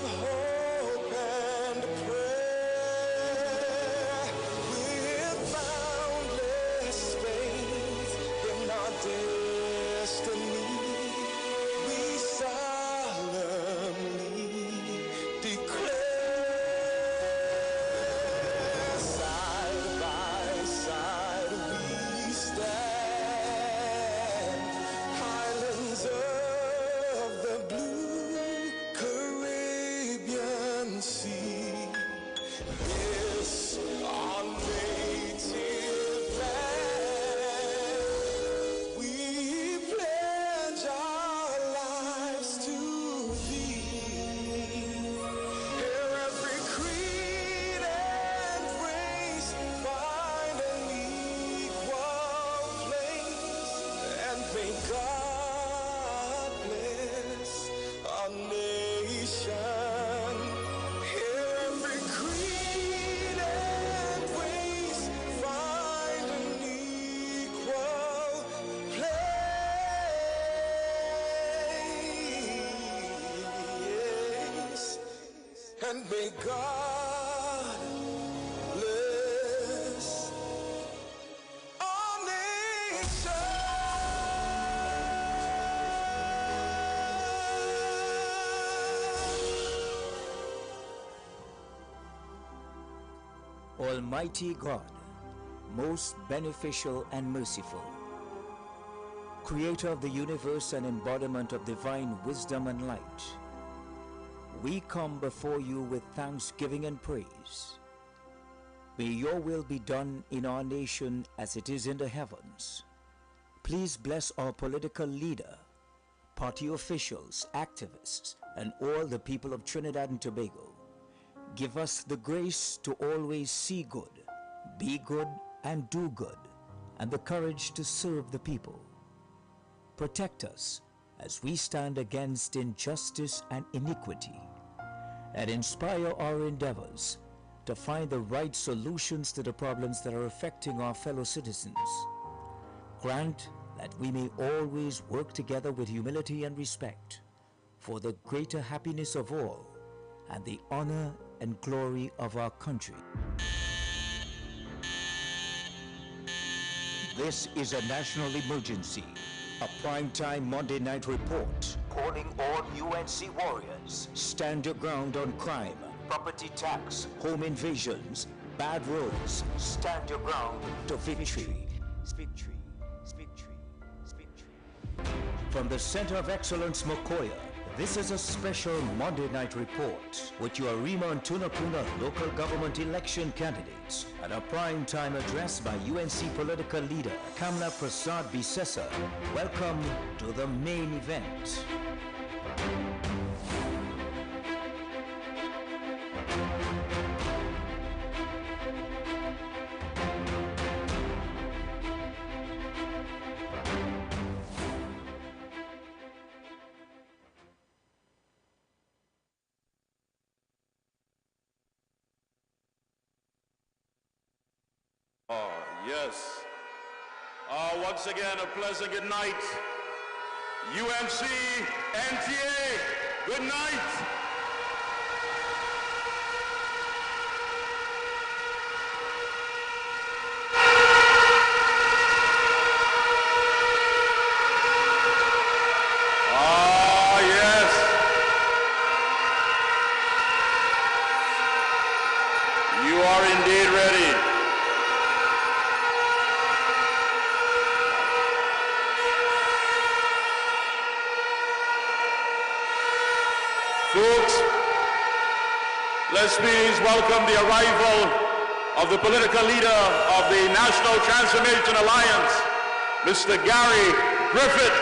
hope and prayer, with boundless faith in our destiny, we solemnly declare, side by side we stand, islands of the blue Caribbean Sea. This our native land, we pledge our lives to thee. Here every creed and race find an equal place, and may God bless our nation. Here every creed and race find an equal place, and may God bless our nation. Almighty God, most beneficial and merciful, Creator of the universe and embodiment of divine wisdom and light, we come before you with thanksgiving and praise. May your will be done in our nation as it is in the heavens. Please bless our political leader, party officials, activists, and all the people of Trinidad and Tobago. Give us the grace to always see good, be good, and do good, and the courage to serve the people. Protect us as we stand against injustice and iniquity, and inspire our endeavors to find the right solutions to the problems that are affecting our fellow citizens. Grant that we may always work together with humility and respect for the greater happiness of all and the honor and glory of our country. This is a national emergency, a primetime Monday night report calling all UNC warriors. Stand your ground on crime, property tax, home invasions, bad roads. Stand your ground to victory. Victory, victory, victory. From the Center of Excellence, Mokoya, this is a special Monday night report with your Rima and Tunapuna local government election candidates and a prime time address by UNC political leader Kamla Prasad Bisesa. Welcome to the main event. Yes. Once again, a pleasant good night. UNC, NTA, good night. Yes. You are indeed ready. Folks, let's please welcome the arrival of the political leader of the National Transformation Alliance, Mr. Gary Griffith.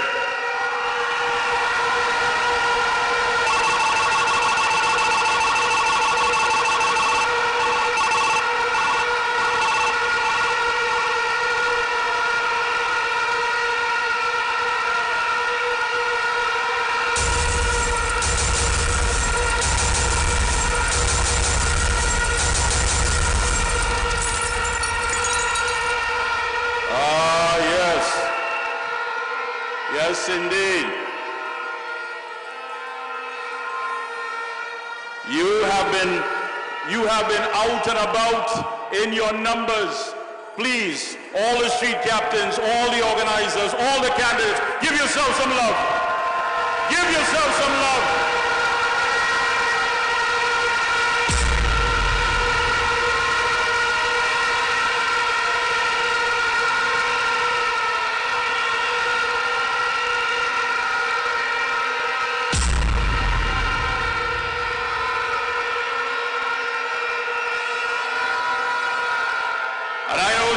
Yes, indeed. You have been out and about in your numbers. Please, all the street captains, all the organizers, all the candidates, give yourself some love. Give yourself some love.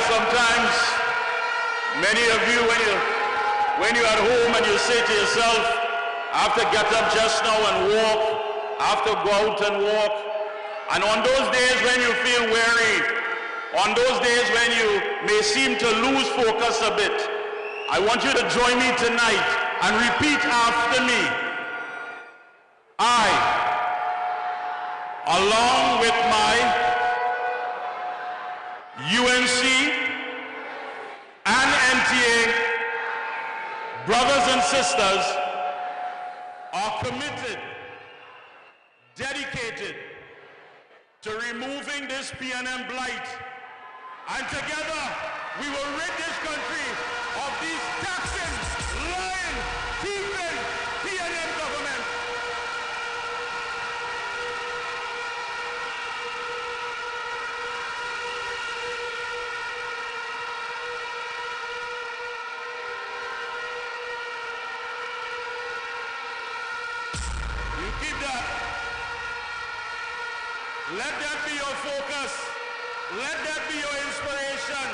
Sometimes, many of you, when you're at home and you say to yourself, I have to get up just now and walk, I have to go out and walk. And on those days when you feel weary, on those days when you may seem to lose focus a bit, I want you to join me tonight and repeat after me. I, along with my UNC and NTA brothers and sisters, are committed, dedicated to removing this PNM blight, and together we will rid this country of these taxing, lying, thieving PNM government. Keep that. Let that be your focus. Let that be your inspiration.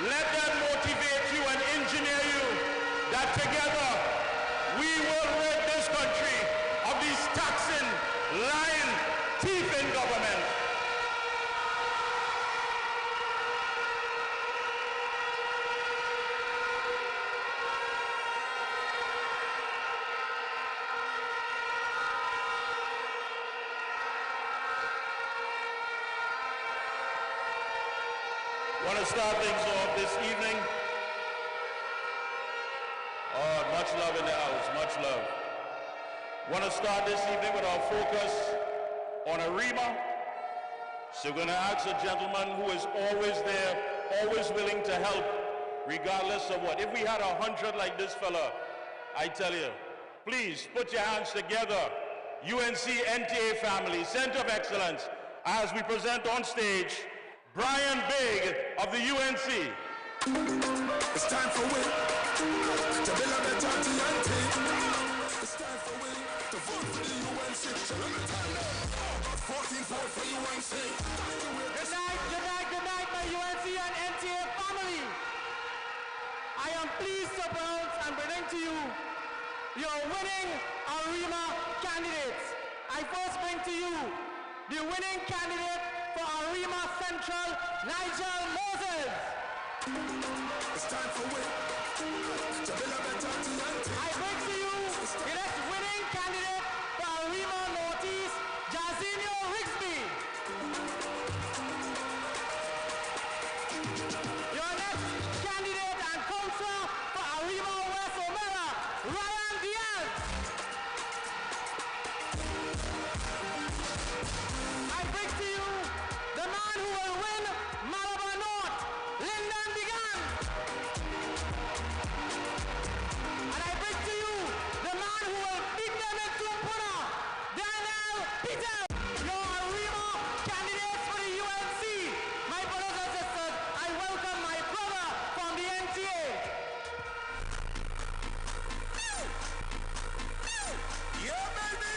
Let that motivate you and engineer you that together we will rid this country of these taxing, lying, thieving government. I want to start things off this evening. Oh, much love in the house, much love. I want to start this evening with our focus on AREMA. So we're going to ask a gentleman who is always there, always willing to help, regardless of what. If we had 100 like this fella, I tell you, please put your hands together. UNC NTA family, Center of Excellence, as we present on stage Brian Big of the UNC. It's time for we to build a better TNT. It's time for we to vote for the UNC. So let me tell you, about 14 votes for UNC. Good night, my UNC and NTA family. I am pleased to announce and bring to you your winning AREMA candidates. I first bring to you the winning candidate for AREMA Central, Nigel Moses. It's time for we to build a better TNT. I bring to you the next winning candidate for AREMA Northeast, Jazinho Rigsby. Your next candidate and counselor for AREMA West Omega, Ryan Diaz. I bring to you the man who will win Malabar North, Lyndon Began. And I bring to you the man who will beat them in Tumpuna, Daniel Peter. Your AREMA candidates for the UNC. My brothers and sisters, I welcome my brother from the NTA. Yeah, baby.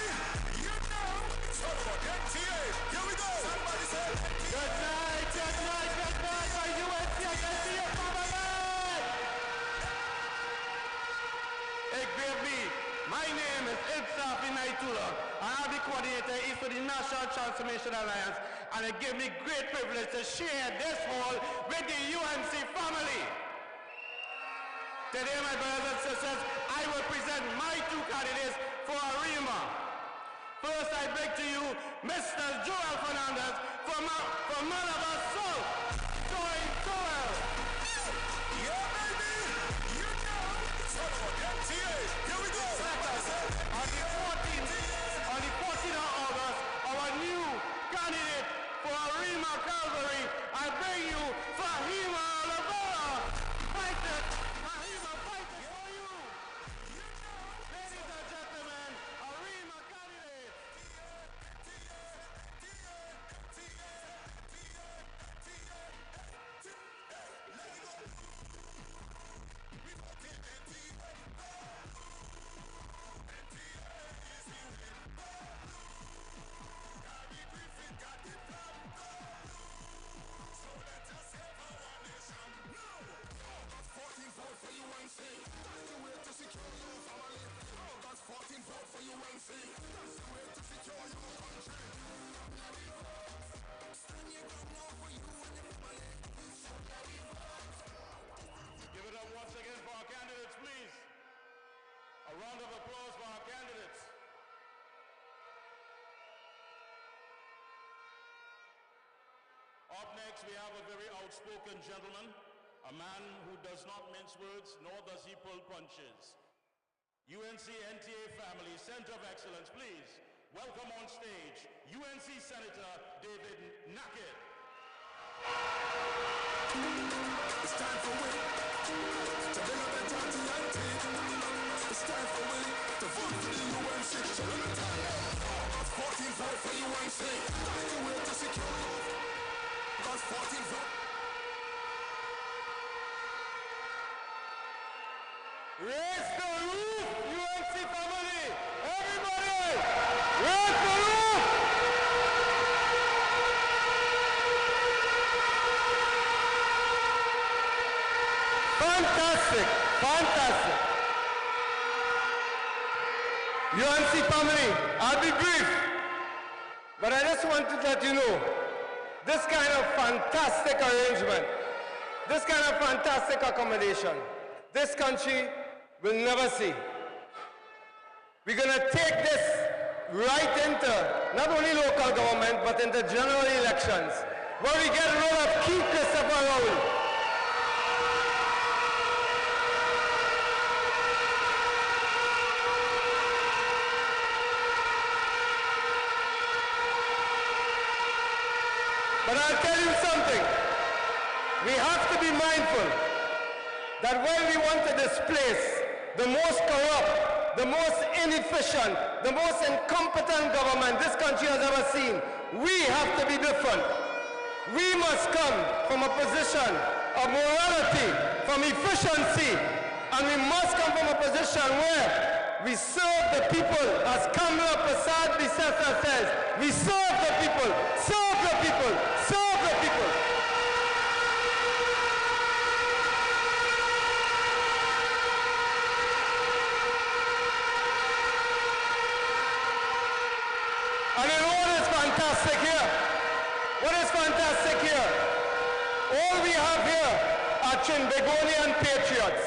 You know it's all about NTA. Here we go. Somebody say Good night, my UNC. I can see you, family. Hey, baby. My name is Ilsaf Inaitula. I am the coordinator is for the National Transformation Alliance, and it gives me great privilege to share this hall with the UNC family. Today, my brothers and sisters, I will present my two candidates for AREMA. First, I bring to you Mr. Joel Fernandez from Malabar South. Join Joel. yeah, baby. You know it's all about NTA. Here we go. On the 14th of August, A round of applause for our candidates. Up next, we have a very outspoken gentleman, a man who does not mince words, nor does he pull punches. UNC NTA family, Center of Excellence, please welcome on stage UNC Senator David Nackett. It's time for we to build a better TNT. It's time for we to vote for the UNC. So let me tell you, August 14th vote for UNC. Anyway to secure you. August 14th vote. Raise the roof, UNC family! Everybody! Raise the roof! Fantastic! Fantastic! UNC family, I'll be brief, but I just want to let you know, this kind of fantastic arrangement, this kind of fantastic accommodation, this country will never see. We're going to take this right into not only local government, but into general elections, where we get rid of Keith Christopher Rowley. But I'll tell you something. We have to be mindful that when we want to displace the most corrupt, the most inefficient, the most incompetent government this country has ever seen, we have to be different. We must come from a position of morality, from efficiency, and we must come from a position where we serve the people, as Kamala Prasad Bisesa says, we serve the people, serve the people, serve the people. And you know what is fantastic here? What is fantastic here? All we have here are Trinbagonian patriots.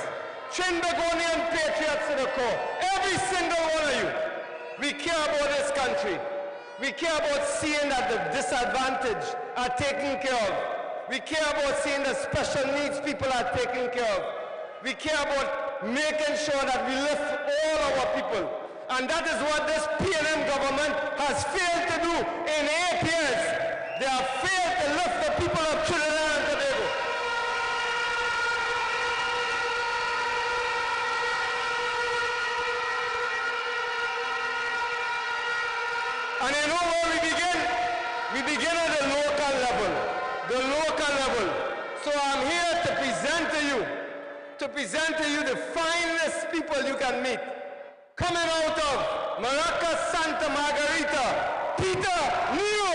Trinbagonian patriots to the core. Every single one of you. We care about this country. We care about seeing that the disadvantaged are taken care of. We care about seeing the special needs people are taken care of. We care about making sure that we lift all our people. And that is what this PNM government has failed to do in 8 years. They have failed to lift the people of Trinidad and Tobago. And you know where we begin? We begin at the local level. The local level. So I'm here to present to you the finest people you can meet. Coming out of Maracas, Santa Margarita, Peter Nero.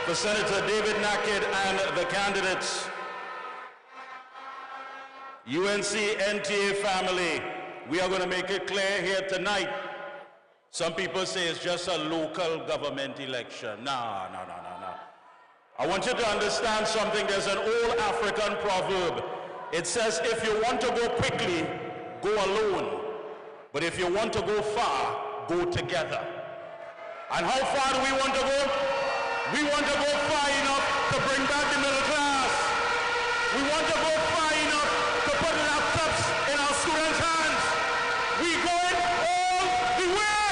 for Senator David Nackett and the candidates. UNC NTA family, we are going to make it clear here tonight. Some people say it's just a local government election. No. I want you to understand something. There's an old African proverb. It says, if you want to go quickly, go alone. But if you want to go far, go together. And how far do we want to go? We want to go far enough to bring back the middle class. We want to go far enough to put laptops in our students' hands. We going all the way.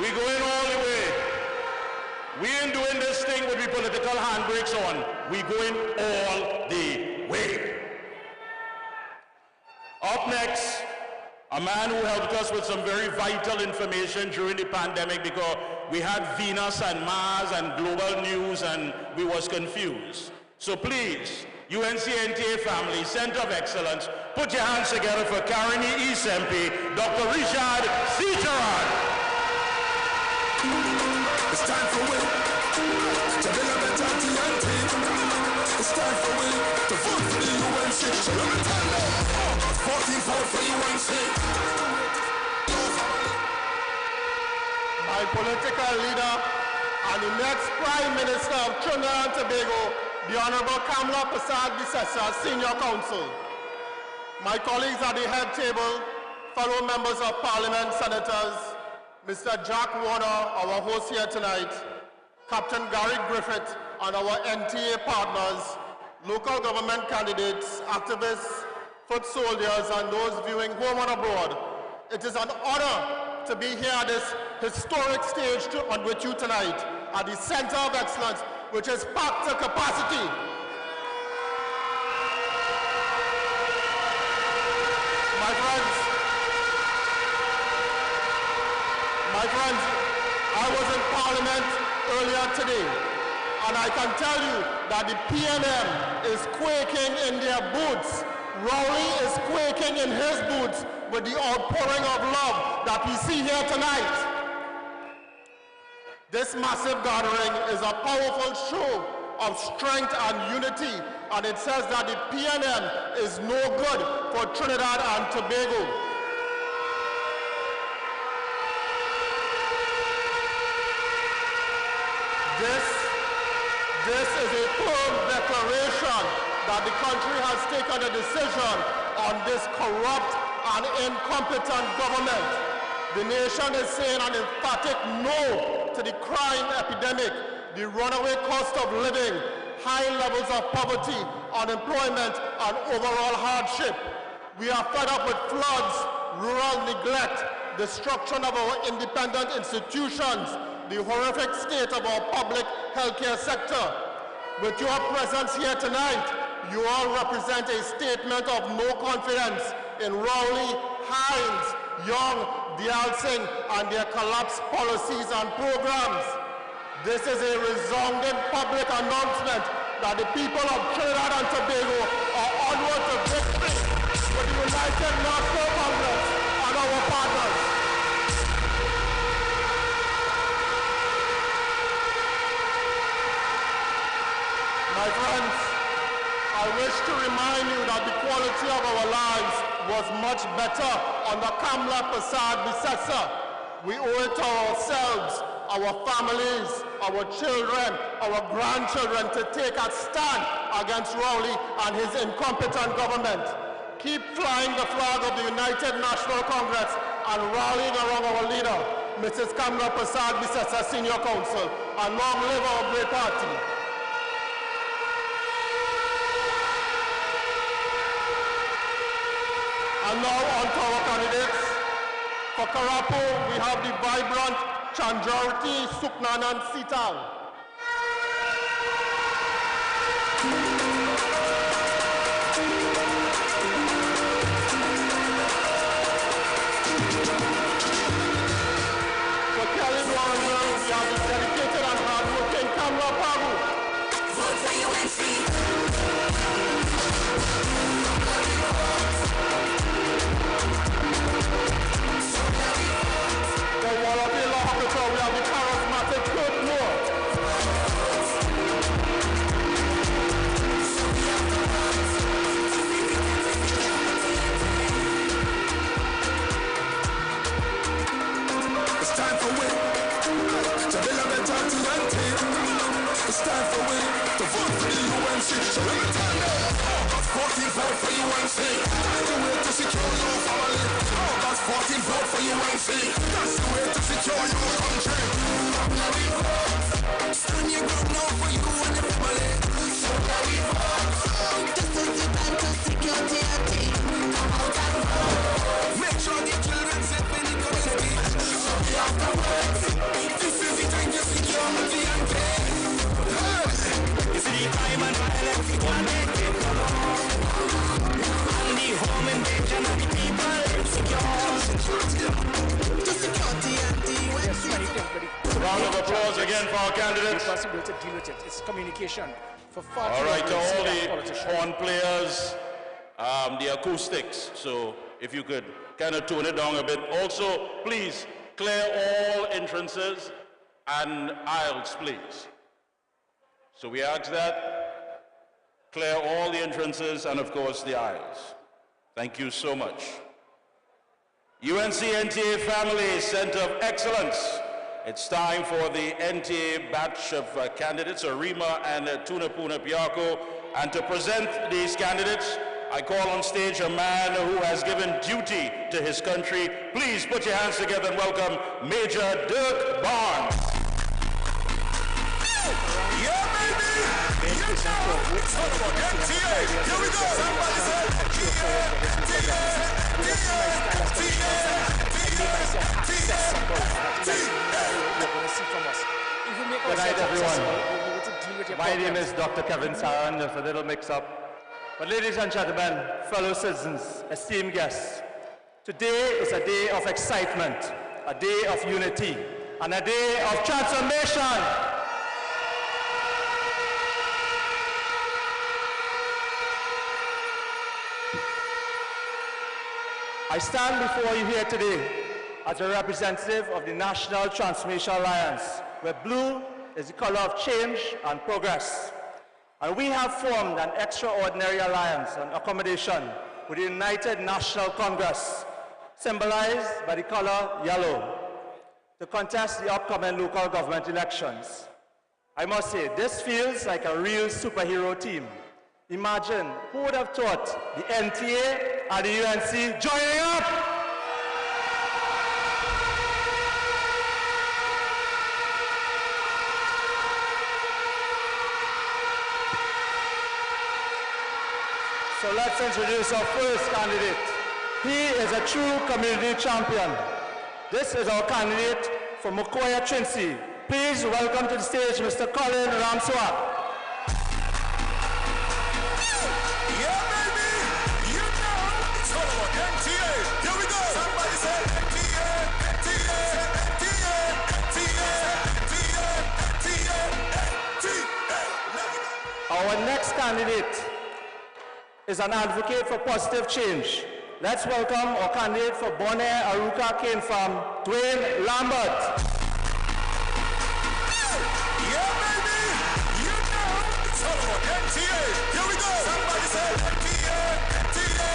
We going all the way. We ain't doing this thing with the political handbrakes on. We going all the way. Up next, a man who helped us with some very vital information during the pandemic because we had Venus and Mars and global news and we was confused. So please, UNCNTA family, Center of Excellence, put your hands together for Karine East MP, Dr. Richard C. Gerard. It's time for we to build a better TNT. It's time for we to vote for the UNC. So let me tell you, 14 vote for UNC. My political leader and the next Prime Minister of Trinidad and Tobago, the Honorable Kamla Persad-Bissessar, Senior Counsel. My colleagues at the head table, fellow members of Parliament, Senators, Mr. Jack Warner, our host here tonight, Captain Gary Griffith, and our NTA partners, local government candidates, activists, foot soldiers, and those viewing home and abroad. It is an honor to be here at this historic stage with you tonight at the Center of Excellence, which is packed to capacity. My friends, I was in Parliament earlier today, and I can tell you that the PNM is quaking in their boots. Rowley is quaking in his boots with the outpouring of love that we see here tonight. This massive gathering is a powerful show of strength and unity, and it says that the PNM is no good for Trinidad and Tobago. This is a firm declaration that the country has taken a decision on this corrupt and incompetent government. The nation is saying an emphatic no to the crime epidemic, the runaway cost of living, high levels of poverty, unemployment, and overall hardship. We are fed up with floods, rural neglect, destruction of our independent institutions, the horrific state of our public healthcare sector. With your presence here tonight, you all represent a statement of no confidence in Rowley, Hines, Young, Dialsing, and their collapsed policies and programs. This is a resounding public announcement that the people of Trinidad and Tobago are onward to victory with the United National Congress and our partners. My friends, I wish to remind you that the quality of our lives was much better under Kamla Persad-Bissessar. We owe it to ourselves, our families, our children, our grandchildren to take a stand against Rowley and his incompetent government. Keep flying the flag of the United National Congress and rallying around our leader, Mrs. Kamla Persad-Bissessar, Senior Counsel, and long live our great party. And now on to our candidates. For Karapo, we have the vibrant Chandrawarti Suknanan Sital. For Kelly Warrenville, we have the dedicated and hardworking Kamla Pagu. Vote for UNC. For Wallopy Law Officer, we have the charismatic Kurt Moore. UN shit. So let me tell you, August 14th vote for UNC. That's the way to secure your family. August 14th vote for UNC. That's the way to secure your country. Stand your ground now for you and your family. So let me vote. This is the time to secure TNT. Come out and vote. Make sure the children safe in the community. So we have to work. This is the time to secure TNT. You see the crime and violence, it can make it come on. And the home invasion of the people insecure. To secure TNT. Yes, many things, but Round of applause again for our candidates. responsible to deal with it. It's communication for far All right, to all the politicians. horn players, the acoustics. So if you could kind of tune it down a bit. Also, please clear all entrances and aisles, please. So we ask that. Clear all the entrances and, of course, the aisles. Thank you so much. UNC NTA Family Center of Excellence. It's time for the NTA batch of candidates, Arima and Tunapuna Piarco. And to present these candidates, I call on stage a man who has given duty to his country. Please put your hands together and welcome Major Dirk Barnes. Yeah, baby! You know! It's all about NTA! Here we go! Somebody say Good night, everyone. My name is Dr. Kevin Saran. There's a little mix-up. But ladies and gentlemen, fellow citizens, esteemed guests, today is a day of excitement, a day of unity, and a day of transformation. I stand before you here today as a representative of the National Transformation Alliance, where blue is the color of change and progress. And we have formed an extraordinary alliance and accommodation with the United National Congress, symbolized by the color yellow, to contest the upcoming local government elections. I must say, this feels like a real superhero team. Imagine, who would have thought the NTA and the UNC joining up? So let's introduce our first candidate. He is a true community champion. This is our candidate for Mokoya Trincy. Please welcome to the stage Mr. Colin Ramswak. Our next candidate is an advocate for positive change. Let's welcome our candidate for Bonaire Aruka Cane Farm, Dwayne Lambert. Yeah, baby! You know it's all about NTA. Here we go! Somebody say NTA, NTA,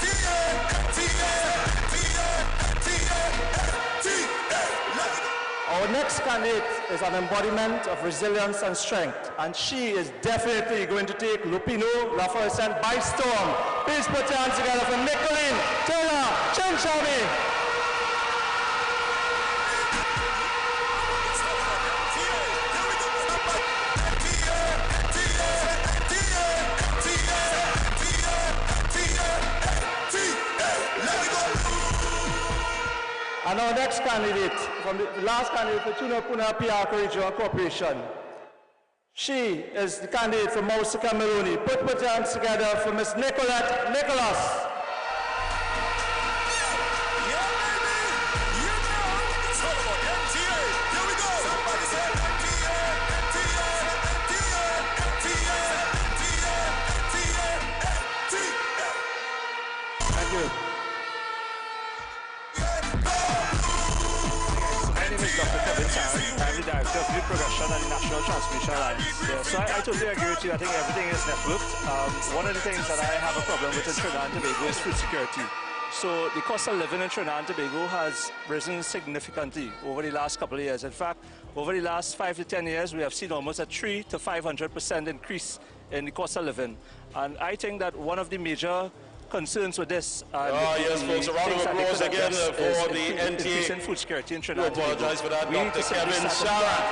NTA, NTA, NTA, NTA. Our next candidate is an embodiment of resilience and strength, and she is definitely going to take Lupino Laforcent by storm. Please put your hands together for Nicolene Taylor Chinchami. And our next candidate, from the last candidate for Tunapuna Piarco Regional Corporation, she is the candidate for Mausika Meloni. Put your hands together for Miss Nicolette Nicholas. Yeah, baby! You know it's all about NTA. Here we go! Somebody say NTA, NTA, NTA, NTA, NTA, NTA, NTA. Thank you. My name is Dr. Kevin Saran. I'm the Director of Youth Progression and the National Transformation Alliance. Yeah, so I totally agree with you. I think everything is networked. One of the things that I have a problem with in Trinidad and Tobago is food security. So the cost of living in Trinidad and Tobago has risen significantly over the last couple of years. In fact, over the last 5 to 10 years, we have seen almost a 300 to 500% increase in the cost of living. And I think that one of the major concerns with this. Yes, folks, a round of applause again for the NTA. Food security in I Trinidad. apologize for that, Dr. Kevin Sarah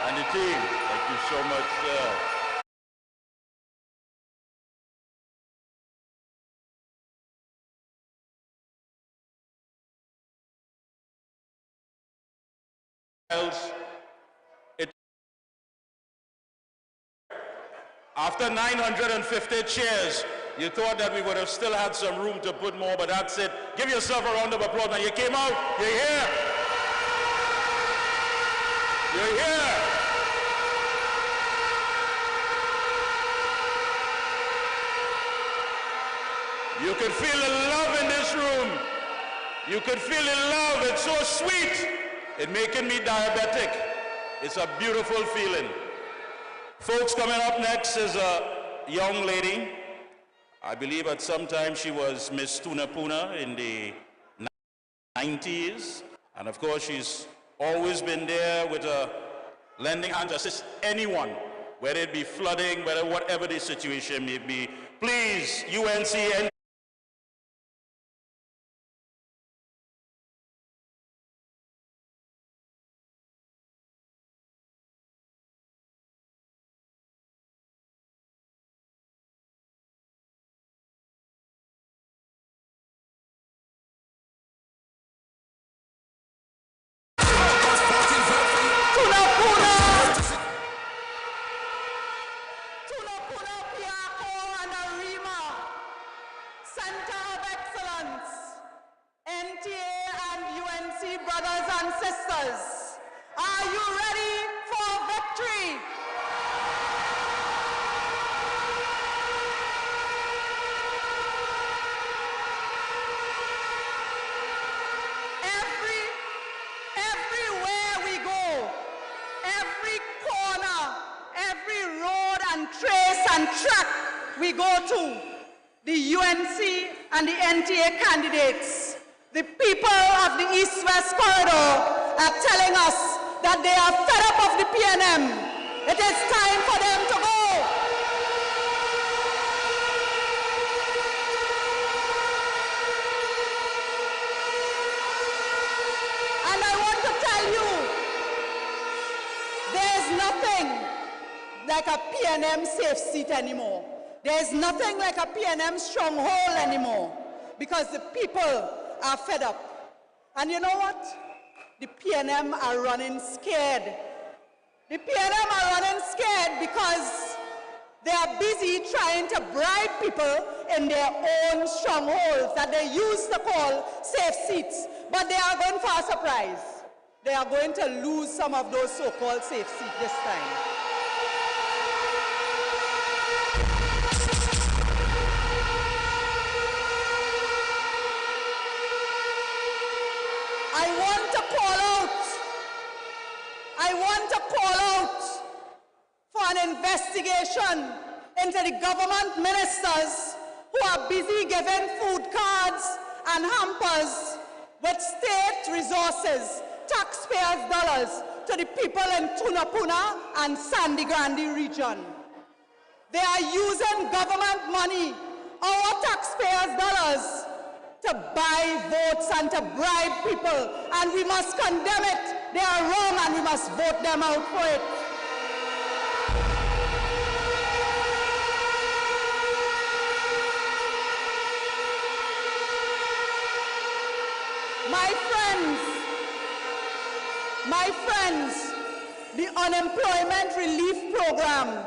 and the team. Thank you so much, sir. After 950 chairs, you thought that we would have still had some room to put more, but that's it. Give yourself a round of applause. Now you came out, you're here. You're here. You could feel the love in this room. You could feel the love. It's so sweet. It's making me diabetic. It's a beautiful feeling. Folks, coming up next is a young lady. I believe at some time she was Miss Tunapuna in the 90s. And of course, she's always been there with a lending hand to assist anyone, whether it be flooding, whatever the situation may be. Please, UNC. We go to the UNC and the NTA candidates. The people of the East-West Corridor are telling us that they are fed up of the PNM. It is time for them to go. And I want to tell you, there's nothing like a PNM safe seat anymore. There's nothing like a PNM stronghold anymore because the people are fed up. And you know what? The PNM are running scared. The PNM are running scared because they are busy trying to bribe people in their own strongholds that they used to call safe seats. But they are going for a surprise. They are going to lose some of those so-called safe seats this time. I want to call out for an investigation into the government ministers who are busy giving food cards and hampers with state resources, taxpayers' dollars, to the people in Tunapuna and Sandy Grande region. They are using government money, our taxpayers' dollars, to buy votes and to bribe people, and we must condemn it. They are wrong and we must vote them out for it. My friends, the Unemployment Relief Program,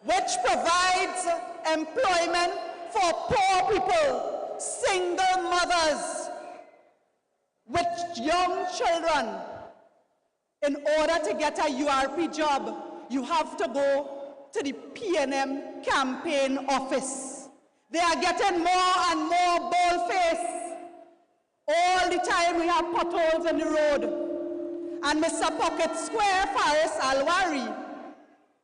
which provides employment for poor people, single mothers with young children. In order to get a URP job, you have to go to the PNM campaign office. They are getting more and more bold-faced. All the time we have potholes in the road. And Mr. Pocket Square Faris Alwari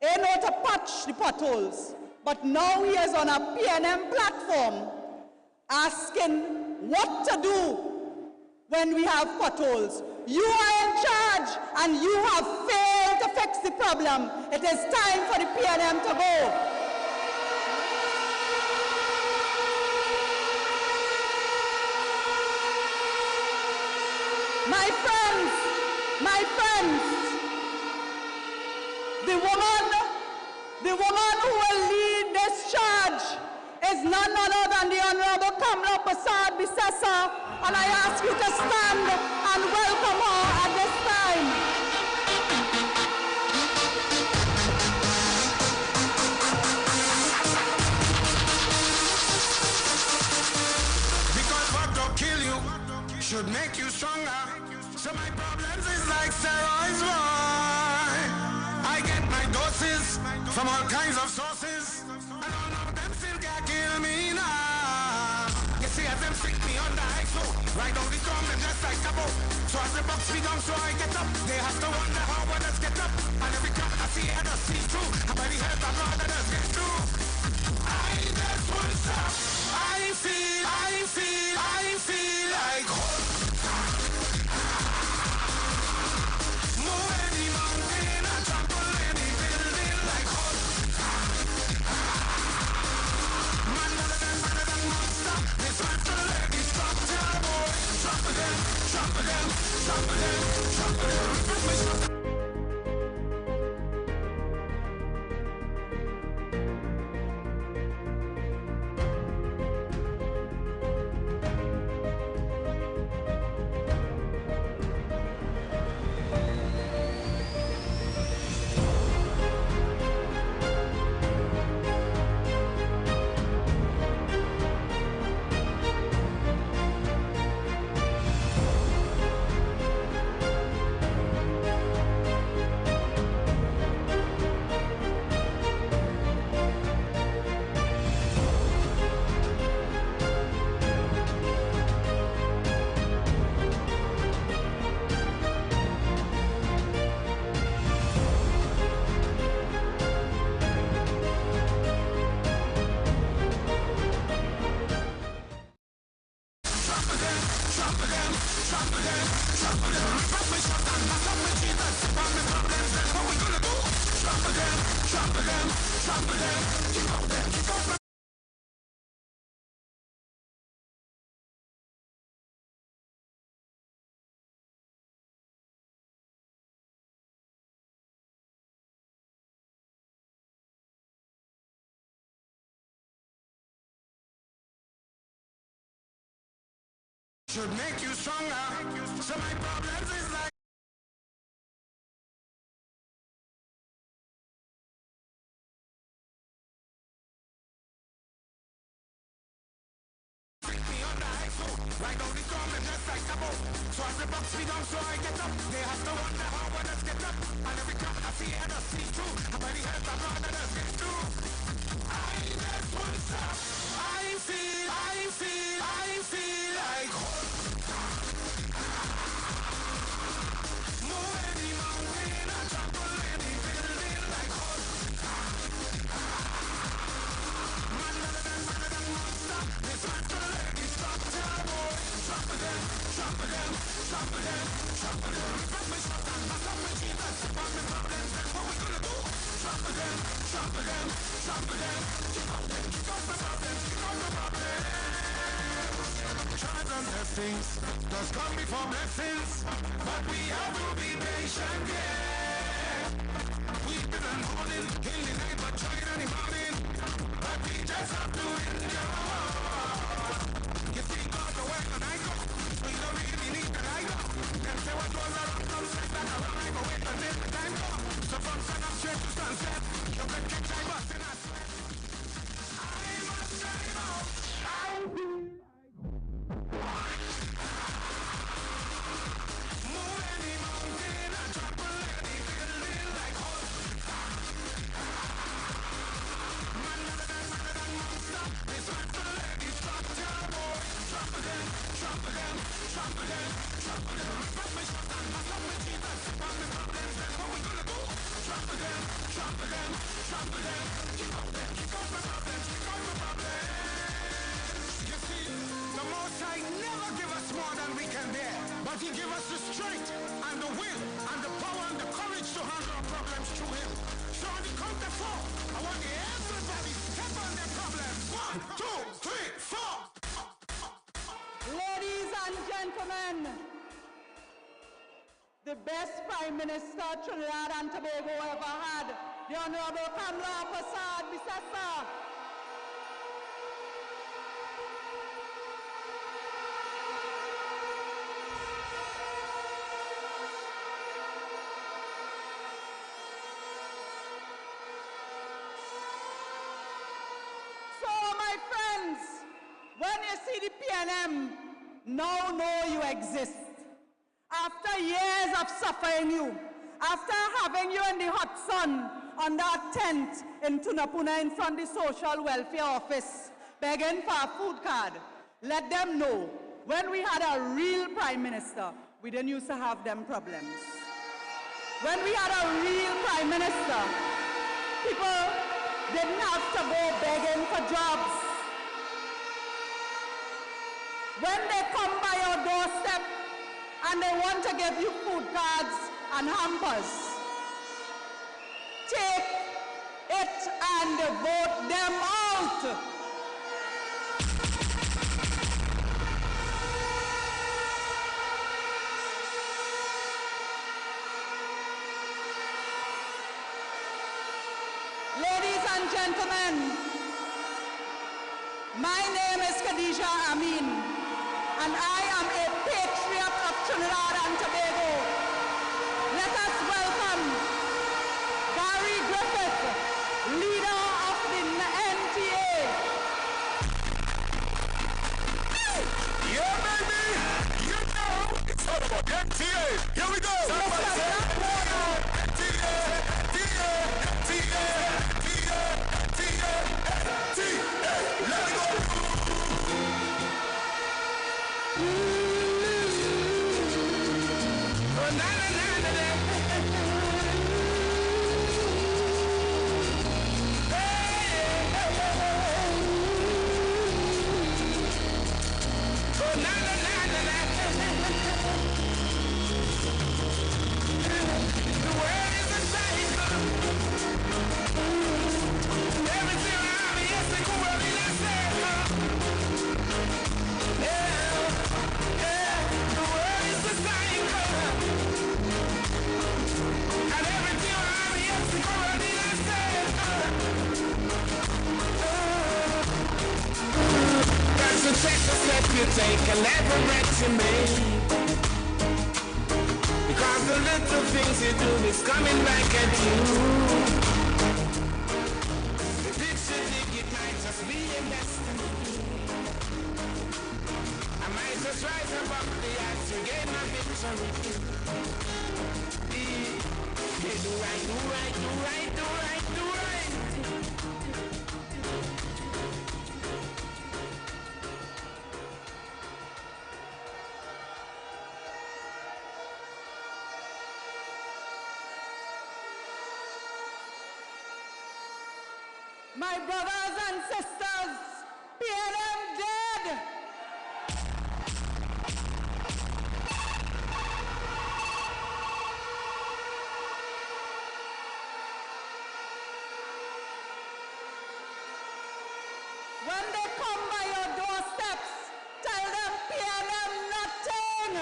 ain't know to patch the potholes. But now he is on a PNM platform asking what to do when we have potholes. You are in charge and you have failed to fix the problem. It is time for the PNM to go. is none other than the Honorable Kamla Prasad Bisesa, and I ask you to stand and welcome her at this time. Because what don't kill you should make you stronger. So my problems is like steroids, boy. I get my doses from all kinds of sources, and all of them still can't kill me now. You see, as them stick me on the ice, so right down the storm, them just like a boat. So as the box me down, so I get up. They have to wonder how others get up. And every time I see it, I see through. And by the help of God, others get through. I just won't stop. I feel like move any mountain and trample any building like Hulk. Man, better than monster. This man's the leg is structure, boy. Trample them, trample them, trample them, trample them. Should make you stronger. So my problems is like me on the high floor. Right down the storm and just like a boat. So as the box me down, so I get up. They have to wonder how others get up. And every time I see it, I see through. And by the help of God, others get through. I just won't stop. I feel like move any mountain and trample any building like Hulk. Man, better than monster. This man's the leg is structure, boy. Trample them, trample them, trample them, trample them. Rip me short and back up my Jesus. Rip me problems, then what we gonna do? Trample them, trample them, trample them. Kick out them, kick out my problems, kick out my problems. Trials and testings does come before blessings, but we have to be patient, yeah. We've been holding in the night, but trying in the morning, but we just have to endure. You see, God, the way that I go, we don't really need the light. Them say what goes around comes back around, I go wait until the time comes. So from sun up straight to sunset, you can catch my bus in a sweat. I must drive out. Move any mountain and trample any building like Hulk. Man, better than monster. This man's the leg is structure, boy. Trample them, trample them, trample them, trample them. Rip me short and back up my Jesus. Rip me problems, then what we gonna do? Trample them, trample them, trample them. Kick out them, kick out my problems, kick out my problems. You see, the Most High never give us more than we can bear, but He give us the strength and the will and the power and the courage to handle our problems through Him. So on the count of four, I want everybody step on their problems. 1, 2, 3, 4. Ladies and gentlemen, the best Prime Minister Trinidad and Tobago ever had, the Honorable Kamla Prasad Bisesa. when you see the PNM, now know you exist. After years of suffering you, after having you in the hot sun under a tent in Tunapuna in front of the social welfare office, begging for a food card, let them know when we had a real prime minister, we didn't used to have them problems. When we had a real prime minister, people didn't have to go begging for jobs. When they come by your doorstep and they want to give you food cards and hampers, take it and vote them out. Ladies and gentlemen, my name is Khadija Amin, and I am a patriot of Trinidad and Tobago. Let us welcome Gary Griffith, leader of the NTA. Yeah, baby! You know it's all about NTA. Here we go! You take and every breath you make, because the little things you do is coming back at you. If it should take it might just be a destiny. I might just rise above the odds to gain my victory. Do right, do right, do right, do right, do right. My brothers and sisters, PNM dead! When they come by your doorsteps, tell them PNM nothing!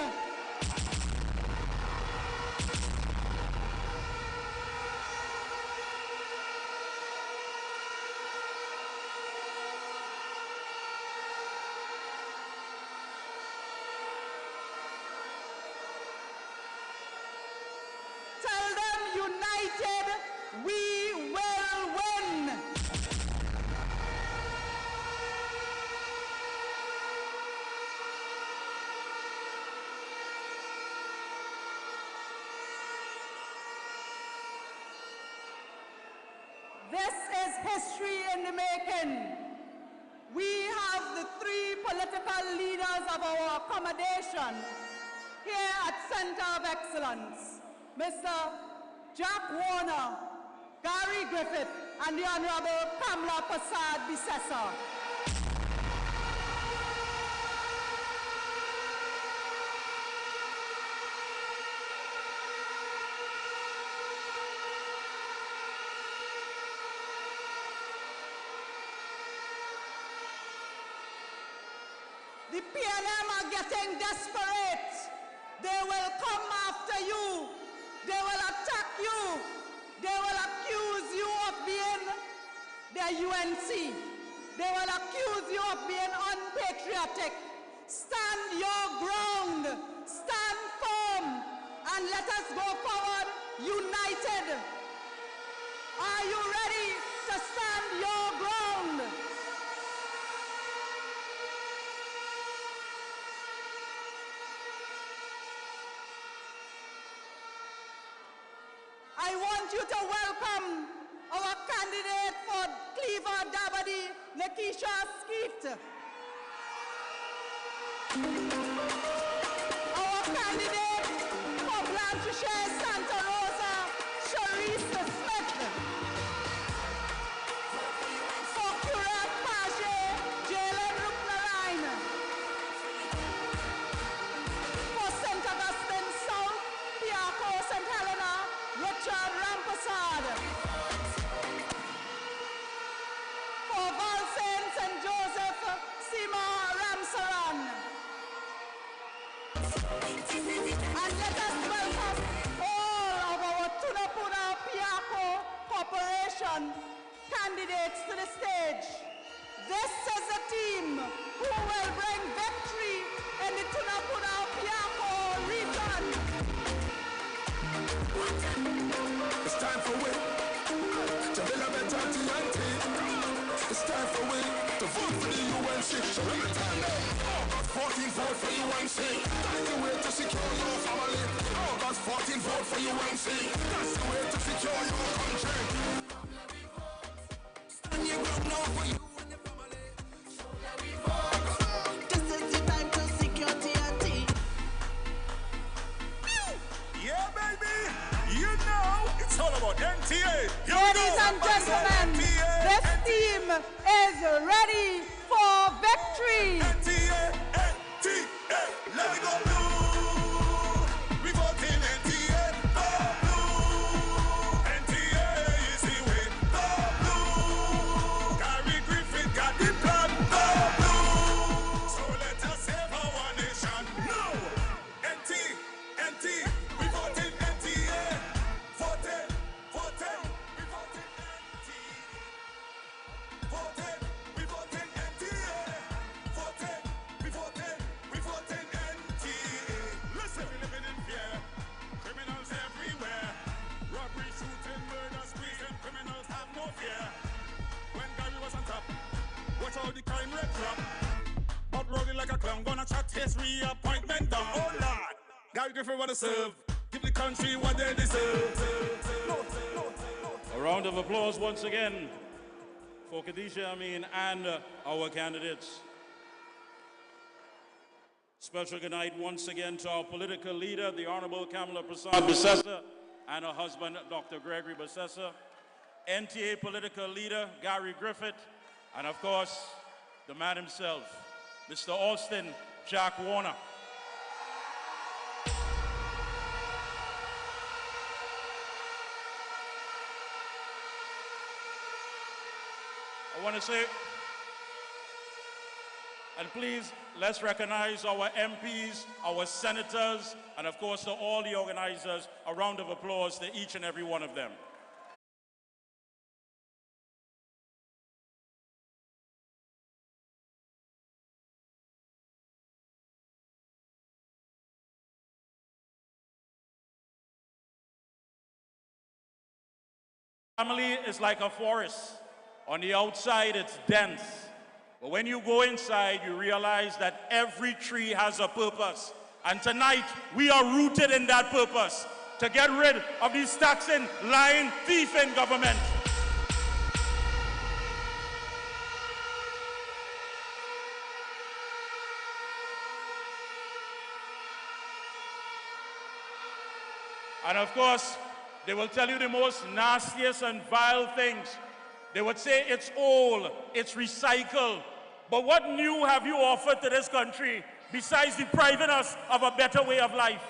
Tell them united, we will win! This is history in the making. We have the three political leaders of our accommodation here at Center of Excellence, Mr. Jack Warner, Gary Griffith, and the Honorable Kamla Prasad Bisesa. The PNM are getting desperate. They will come after you. They will attack you. They will accuse you of being their UNC. They will accuse you of being unpatriotic. Stand your ground. Stand firm. And let us go forward united. Are you ready to stand your ground? I want you to welcome our candidate for Cleaver Dabadi, Nekisha Skeet. Our candidate for Blancheshire Santa Rosa, Sharice Smith. For Kurat Paje, Jalen Ruknarain. For St. Augustine South, Piako St. Helena, Richard Rampasad. For Valsain St. Joseph, Sima Ramsaran. And let us welcome all of our Tunapuna Piako Corporation candidates to the stage. This is a team who will bring victory in the Tunapuna Piako region. It's time for we to build a better TNT. It's time for we to vote for the UNC. So let me tell you, August 14 vote for UNC. That's the way to secure your family. August 14 vote for UNC. That's the way to secure your country. Stand your ground now for you and your family. So let me vote. This is the time to secure TNT. Yeah, baby. You know it's all about NTA. Ladies and gentlemen, this team is ready for victory. NTA, NTA, let me go blue. We vote in NTA, go blue. NTA is the way, go blue. Gary Griffith got the plan, go blue. So let us save our nation. No, NT, NT, we vote in NTA. Vote in, vote in, we vote in NT. Vote in, we vote in NTA. Vote in, we vote in, we vote in NTA. Listen, we living in fear. Criminals everywhere. Robbery, shooting, murder, squeezing. Criminals have no fear. When Gary was on top, watch how the crime rate drop. But rolling like a clown, gonna chat his reappointment down. Oh Lord, Gary Griffith wanna serve. Give the country what they deserve. A round of applause once again for Khadija Amin and our candidates. Special good night once again to our political leader, the Honorable Kamala Prasad Bissessa, and her husband, Dr. Gregory Bissessa, NTA political leader, Gary Griffith, and of course, the man himself, Mr. Austin Jack Warner. I want to say, and please, let's recognize our MPs, our senators, and of course to all the organizers. A round of applause to each and every one of them. Family is like a forest. On the outside, it's dense. But when you go inside, you realize that every tree has a purpose. And tonight, we are rooted in that purpose to get rid of these taxing, lying, thieving government. And of course, they will tell you the most nastiest and vile things. They would say it's old, it's recycled. But what new have you offered to this country besides depriving us of a better way of life?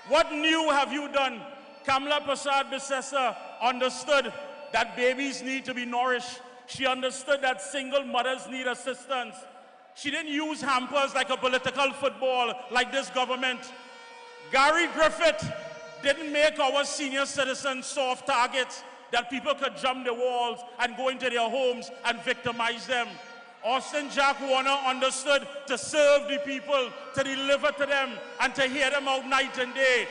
What new have you done? Kamala Prasad Bissessa understood that babies need to be nourished. She understood that single mothers need assistance. She didn't use hampers like a political football like this government. Gary Griffith didn't make our senior citizens soft targets that people could jump the walls and go into their homes and victimize them. Austin Jack Warner understood to serve the people, to deliver to them, and to hear them out night and day.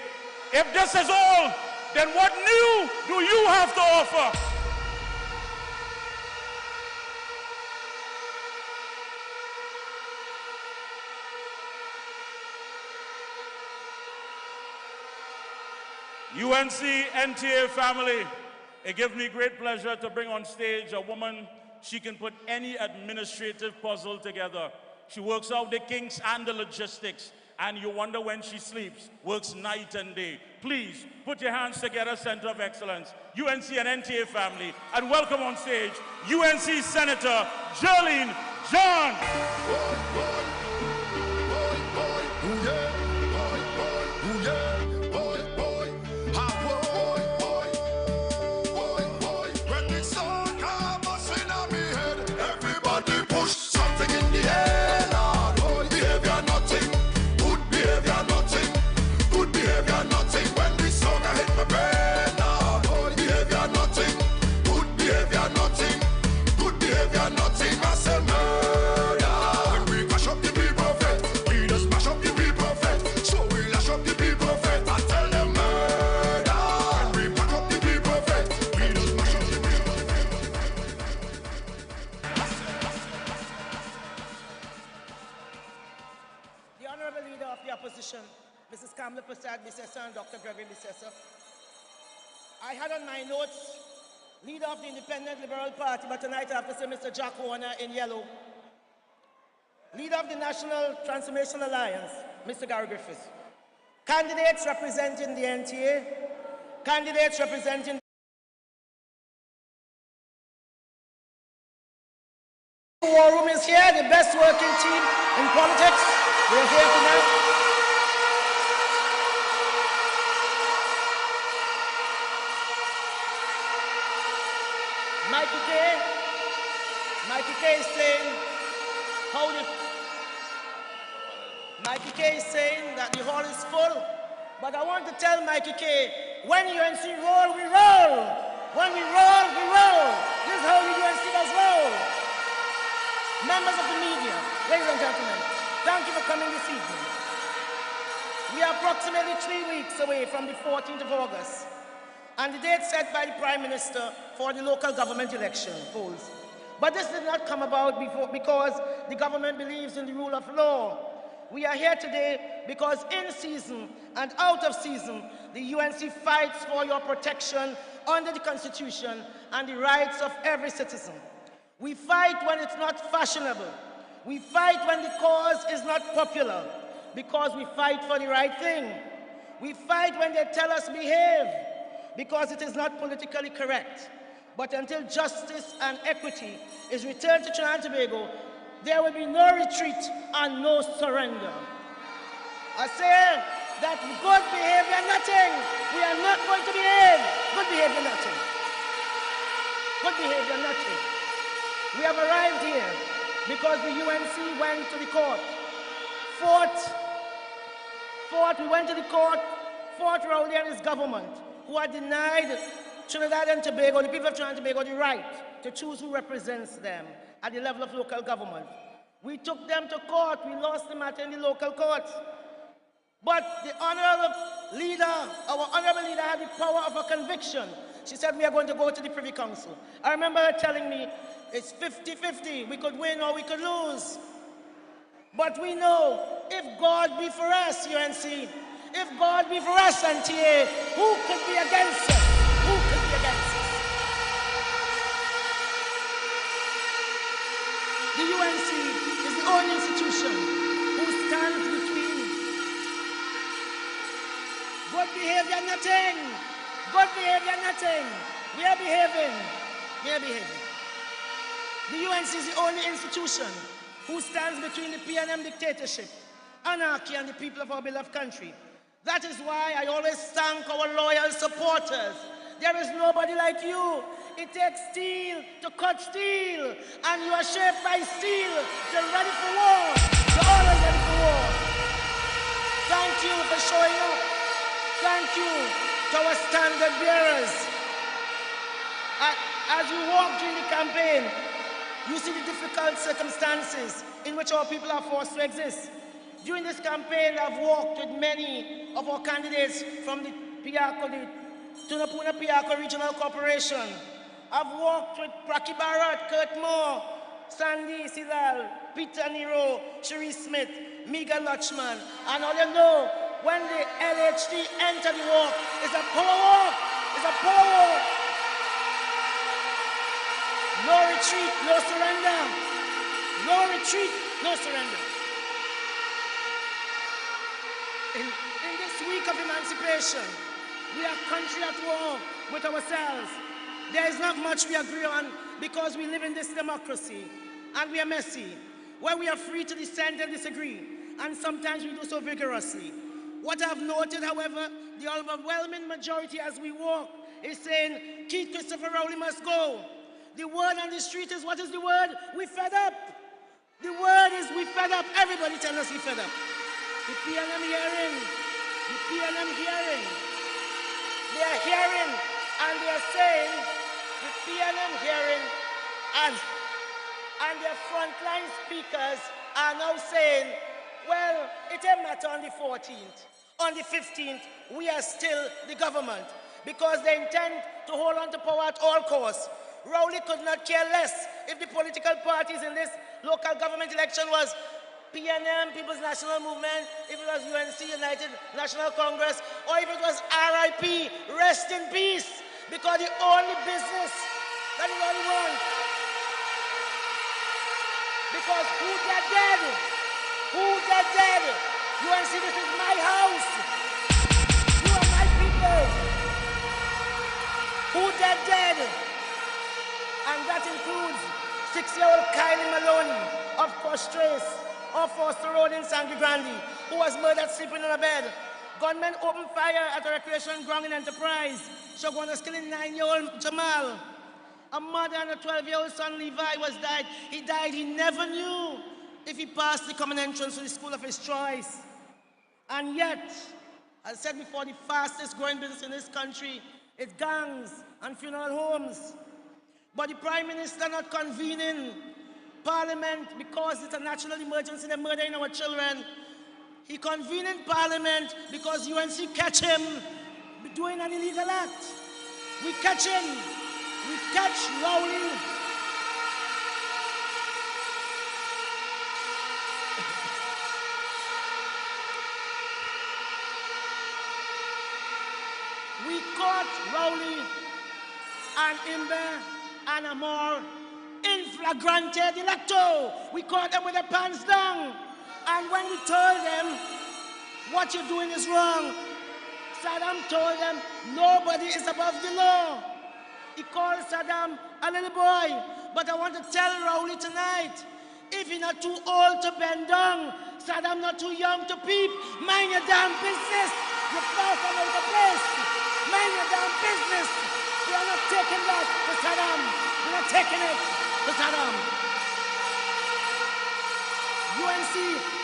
If this is all, then what new do you have to offer? UNC NTA family, it gives me great pleasure to bring on stage a woman. She can put any administrative puzzle together. She works out the kinks and the logistics, and you wonder when she sleeps, works night and day. Please put your hands together, Center of Excellence, UNC and NTA family, and welcome on stage UNC Senator Jerlene John. Mrs. Kamala Prasad Bissessar and Dr. Gregory Bissessar. I had on my notes, leader of the Independent Liberal Party, but tonight I have to say Mr. Jack Warner in yellow. Leader of the National Transformation Alliance, Mr. Gary Griffiths. Candidates representing the NTA, candidates representing the War Room is here, the best working team in politics. We're here tonight. Mikey K is saying, Mikey K is saying that the hall is full, but I want to tell Mikey K, when UNC roll, we roll. When we roll, we roll. This is how the UNC does roll. Members of the media, ladies and gentlemen, thank you for coming this evening. We are approximately 3 weeks away from the 14th of August, and the date set by the Prime Minister for the local government election polls. But this did not come about because the government believes in the rule of law. We are here today because in season and out of season, the UNC fights for your protection under the Constitution and the rights of every citizen. We fight when it's not fashionable. We fight when the cause is not popular, because we fight for the right thing. We fight when they tell us behave, because it is not politically correct. But until justice and equity is returned to Trinidad and Tobago, there will be no retreat and no surrender. I say that good behavior, nothing. We are not going to behave. Good behavior, nothing. Good behavior, nothing. We have arrived here because the UNC went to the court. We went to the court, fought Rowley and his government, who had denied Trinidad and Tobago, the people of Trinidad and Tobago, the right to choose who represents them at the level of local government. We took them to court. We lost the matter in the local courts. But the honorable leader, our honorable leader, had the power of a conviction. She said, we are going to go to the Privy Council. I remember her telling me, it's 50-50. We could win or we could lose. But we know, if God be for us, UNC, if God be for us, NTA, who could be against us? Who could be against us? The UNC is the only institution who stands between good behavior, nothing. Good behavior, nothing. We are behaving. We are behaving. The UNC is the only institution who stands between the PNM dictatorship, anarchy, and the people of our beloved country. That is why I always thank our loyal supporters. There is nobody like you. It takes steel to cut steel, and you are shaped by steel. You're ready for war. You're always ready for war. Thank you for showing up. Thank you to our standard bearers. As you walk during the campaign, you see the difficult circumstances in which our people are forced to exist. During this campaign, I've walked with many of our candidates from the Piarco, the Tunapuna Piarco Regional Corporation. I've walked with Praki Barrett, Kurt Moore, Sandy Sidal, Peter Nero, Cherie Smith, Megan Lutchman, and all you know, when the LHD enter the walk, it's a power walk. It's a power walk. No retreat, no surrender. No retreat, no surrender. In this week of emancipation, we are country at war with ourselves. There is not much we agree on because we live in this democracy and we are messy, where we are free to dissent and disagree, and sometimes we do so vigorously. What I've noted, however, the overwhelming majority as we walk is saying, Keith Christopher Rowley must go. The word on the street is, what is the word? We fed up. The word is we fed up. Everybody tell us we fed up. The PNM hearing, the PNM hearing. They are hearing and they are saying, the PNM hearing and their frontline speakers are now saying, well, it ain't matter on the 14th. On the 15th, we are still the government because they intend to hold on to power at all costs. Rowley could not care less if the political parties in this local government election was PNM, People's National Movement, if it was UNC, United National Congress, or if it was RIP, rest in peace, because the only business that he really wants, because who they're dead, UNC, this is my house, you are my people, who they're dead, and that includes 6-year-old Kylie Maloney of Posh Trace, of Foster Road in Sangre Grande, who was murdered sleeping in a bed. Gunmen opened fire at a recreation ground in Enterprise. Shogun was killing 9-year-old Jamal. A mother and a 12-year-old son, Levi, was died. He died. He never knew if he passed the common entrance to the school of his choice. And yet, as I said before, the fastest growing business in this country is gangs and funeral homes. But the Prime Minister not convening Parliament because it's a national emergency, they're murdering our children. He convened in Parliament because UNC catch him doing an illegal act. We catch him. We catch Rowley. We caught Rowley and Imbe and Amor in flagrante delicto. We caught them with their pants down. And when we told them, what you're doing is wrong, Saddam told them, nobody is above the law. He called Saddam a little boy. But I want to tell Rowley tonight, if you're not too old to bend down, Saddam not too young to peep, mind your damn business. You're far from out of place. Mind your damn business. We are not taking that to Saddam. We're not taking it to Saddam. UNC,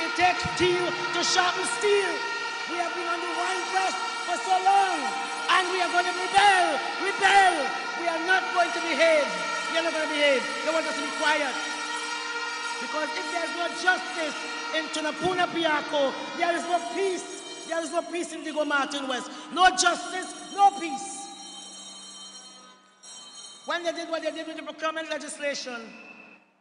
it takes steel to sharpen steel. We have been on the wine press for so long, and we are going to rebel. We are not going to behave. We are not going to behave. They want us to be quiet. Because if there's no justice in Tunapuna Piako, there is no peace. There is no peace in Diego Martin West. No justice, no peace. When they did what they did with the procurement legislation,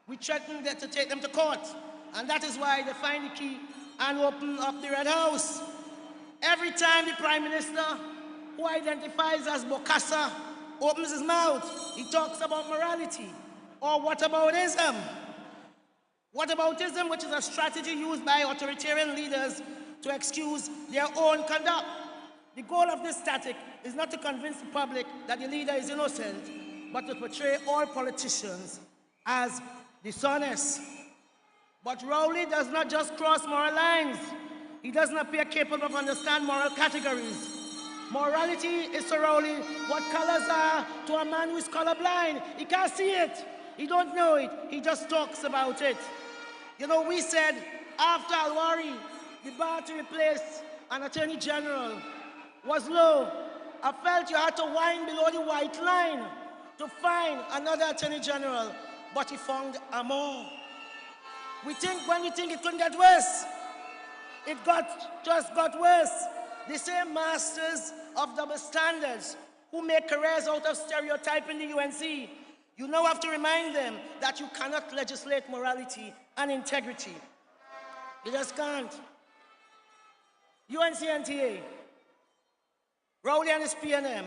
we threatened to take them to court. And that is why they find the key and open up the Red House. Every time the Prime Minister, who identifies as Bokassa, opens his mouth, he talks about morality or whataboutism. Whataboutism, which is a strategy used by authoritarian leaders to excuse their own conduct. The goal of this tactic is not to convince the public that the leader is innocent, but to portray all politicians as dishonest. But Rowley does not just cross moral lines. He doesn't appear capable of understanding moral categories. Morality is to Rowley what colors are to a man who is colorblind. He can't see it. He don't know it. He just talks about it. You know, we said after Alwari, the bar to replace an attorney general was low. I felt you had to whine below the white line to find another attorney general, but he found Amor. When we think it couldn't get worse, it just got worse. The same masters of double standards who make careers out of stereotyping the UNC, you now have to remind them that you cannot legislate morality and integrity. You just can't. UNCNTA, Rowley and his PNM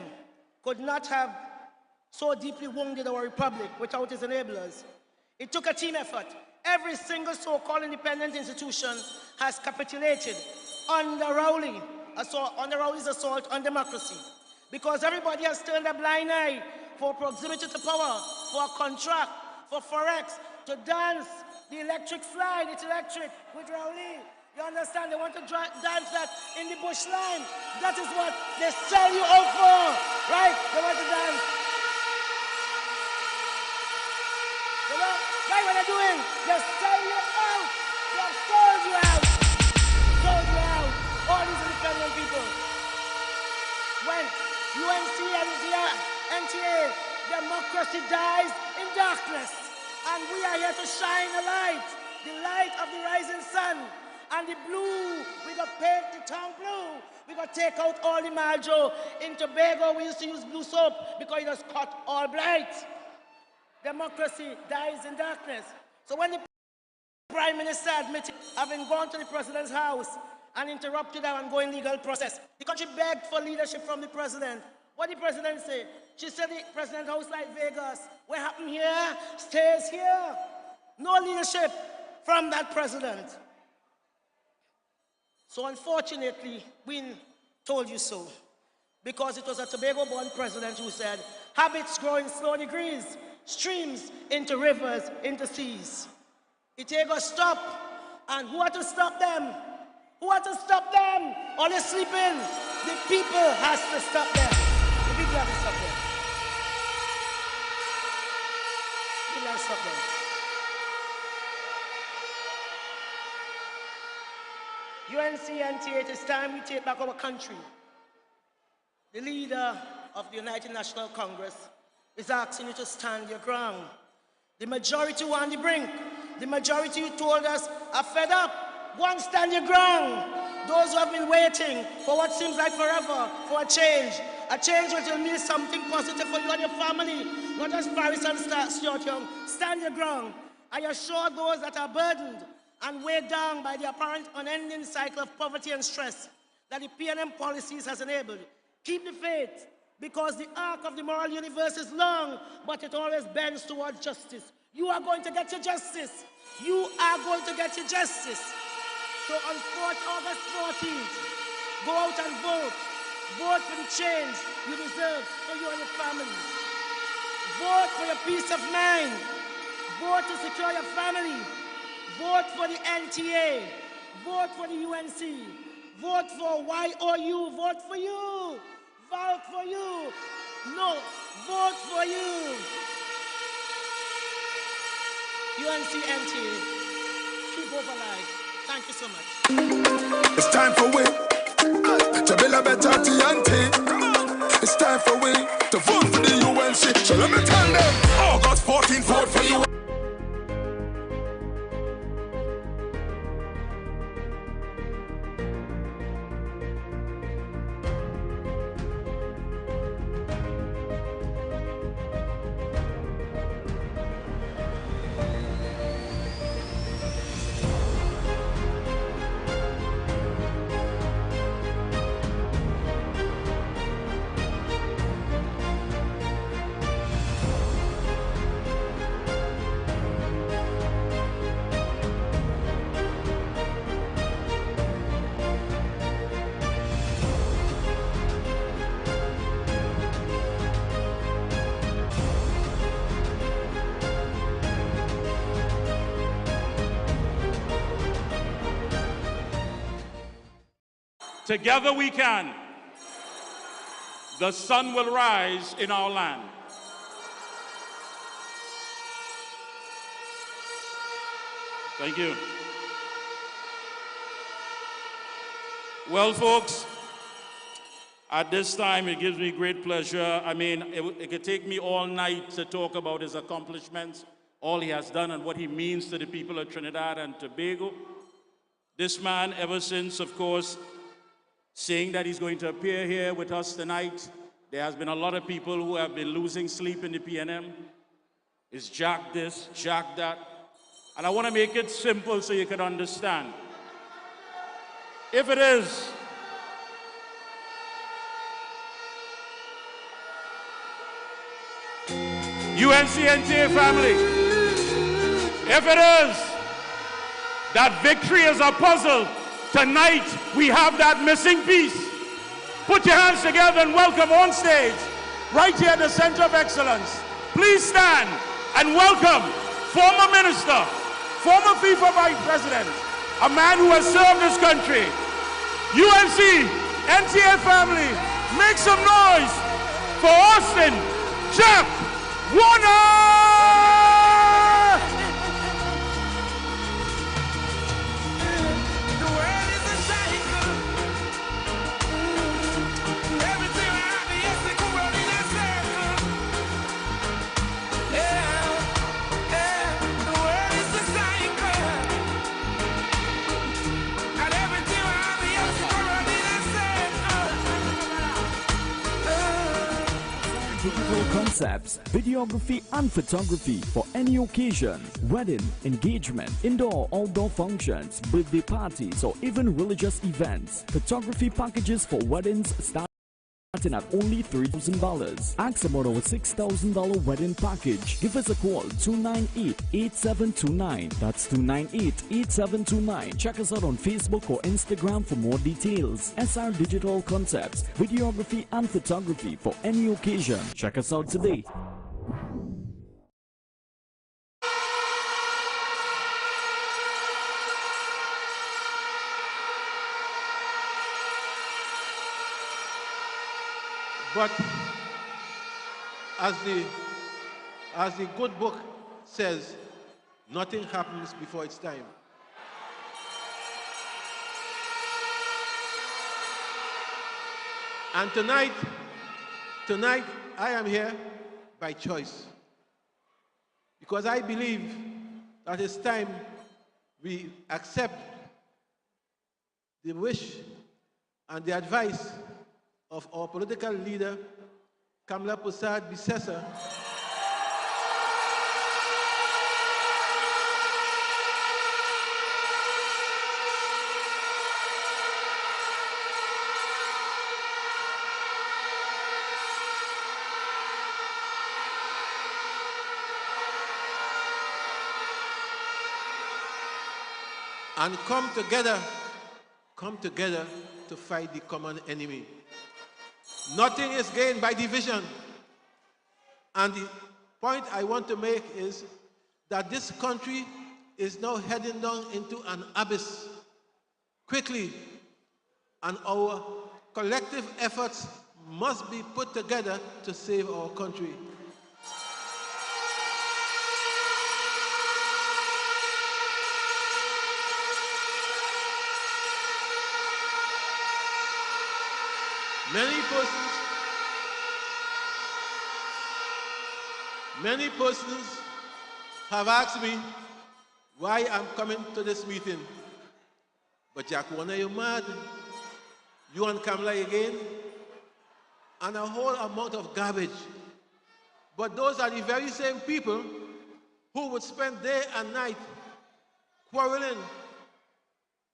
could not have so deeply wounded our republic without his enablers. It took a team effort. Every single so-called independent institution has capitulated under Rowley's assault on democracy. Because everybody has turned a blind eye for proximity to power, for a contract, for Forex, to dance the electric slide, it's electric, with Rowley. You understand? They want to dance that in the bush line. That is what they sell you out for, right? They want to dance. You know, right what they're doing? They sell you out. They have sold you out. Sold you out. All these independent people. When UNC and NTA, democracy dies in darkness. And we are here to shine a light, the light of the rising sun. And the blue, we got paint the town blue. We got take out all the marjo. In Tobago, we used to use blue soap because it was cut all bright. Democracy dies in darkness. So when the Prime Minister admitted having gone to the President's house and interrupted our ongoing legal process, the country begged for leadership from the President. What did the President say? She said the President's house like Vegas. What happened here stays here. No leadership from that President. So unfortunately, we told you so, because it was a Tobago-born president who said, habits grow in slow degrees, streams into rivers, into seas. It ain't gonna stop, and who had to stop them? Who had to stop them? Or they sleeping? The people has to stop them. The people have to stop them. The people have to stop them. UNCNTA, it is time we take back our country. The leader of the United National Congress is asking you to stand your ground. The majority were on the brink. The majority who told us are fed up. Go and stand your ground. Those who have been waiting for what seems like forever, for a change which will mean something positive for you and your family, not as Paris and Stuart Young. Stand your ground. I assure those that are burdened and weighed down by the apparent unending cycle of poverty and stress that the PNM policies has enabled. Keep the faith, because the arc of the moral universe is long, but it always bends towards justice. You are going to get your justice. You are going to get your justice. So on August 14th, go out and vote. Vote for the change you deserve for you and your family. Vote for your peace of mind. Vote to secure your family. Vote for the NTA. Vote for the UNC. Vote for YOU. Vote for you. Vote for you. No, vote for you. UNC NTA. Keep hope alive. Thank you so much. It's time for we to build a better TNT. It's time for we to vote for the UNC. So let me tell them, August 14th, vote for you. Together we can. The sun will rise in our land. Thank you. Well, folks, at this time, it gives me great pleasure. I mean, it could take me all night to talk about his accomplishments, all he has done, and what he means to the people of Trinidad and Tobago. This man, ever since, of course, saying that he's going to appear here with us tonight, there has been a lot of people who have been losing sleep in the PNM. It's Jack this, Jack that. And I want to make it simple so you can understand. If it is UNC-NTA family, if it is that victory is a puzzle, tonight we have that missing piece. Put your hands together and welcome on stage, right here at the Center of Excellence. Please stand and welcome former minister, former FIFA vice president, a man who has served this country. UNC-NTA family, make some noise for Austin Jack Warner! Digital concepts, videography and photography for any occasion, wedding, engagement, indoor, outdoor functions, birthday parties or even religious events. Photography packages for weddings starting at only $3,000. Ask about our $6,000 wedding package. Give us a call 298-8729. That's 298-8729. Check us out on Facebook or Instagram for more details. SR Digital Concepts, videography and photography for any occasion. Check us out today. But as the good book says, nothing happens before its time. And tonight I am here by choice, because I believe that it's time we accept the wish and the advice of our political leader, Kamla Prasad Bisesa, and come together to fight the common enemy. Nothing is gained by division. And the point I want to make is that this country is now heading down into an abyss quickly, and our collective efforts must be put together to save our country. Many persons have asked me why I'm coming to this meeting. But Jack Warner, you're mad. You and Kamla again? And a whole amount of garbage. But those are the very same people who would spend day and night quarreling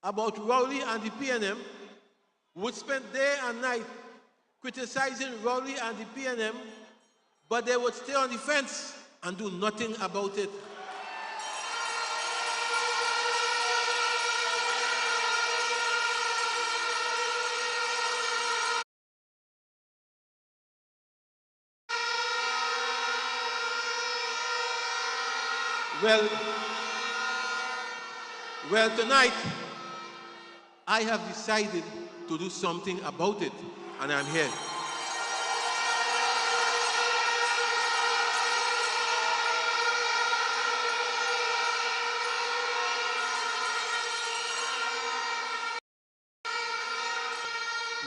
about Rowley and the PNM, would spend day and night criticizing Rowley and the PNM, but they would stay on the fence and do nothing about it. Well, tonight, I have decided to do something about it, and I'm here.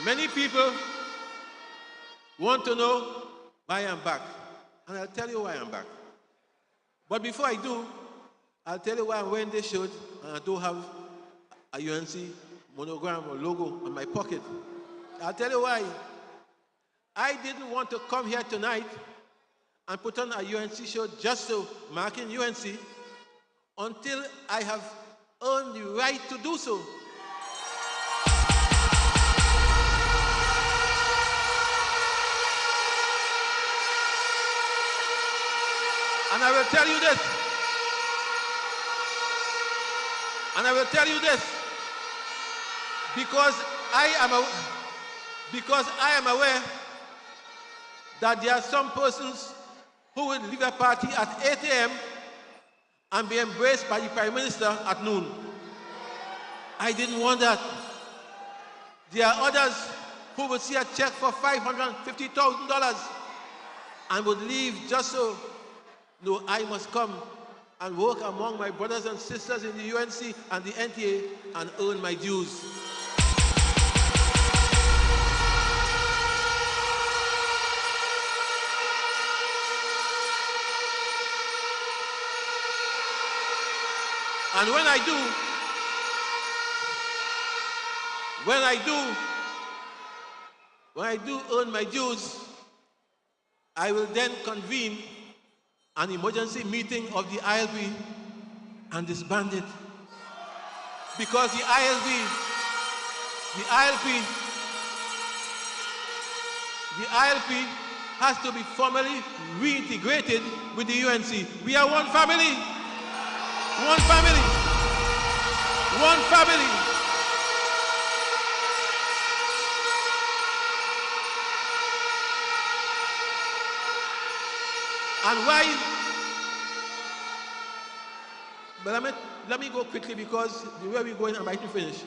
Many people want to know why I'm back, and I'll tell you why I'm back. But before I do, I'll tell you why I'm wearing this shirt, and I don't have a UNC monogram or logo on my pocket. I'll tell you why. I didn't want to come here tonight and put on a UNC shirt just to mark in UNC until I have earned the right to do so. And I will tell you this. And I will tell you this. Because I am aware that there are some persons who will leave a party at 8 a.m. and be embraced by the Prime Minister at noon. I didn't want that. There are others who would see a check for $550,000 and would leave just so. No, I must come and work among my brothers and sisters in the UNC and the NTA and earn my dues. And when I do earn my dues, I will then convene an emergency meeting of the ILP and disband it. Because the ILP has to be formally reintegrated with the UNC. We are one family. One family. One family. And why? But let me go quickly because the way we're going, I might to finish.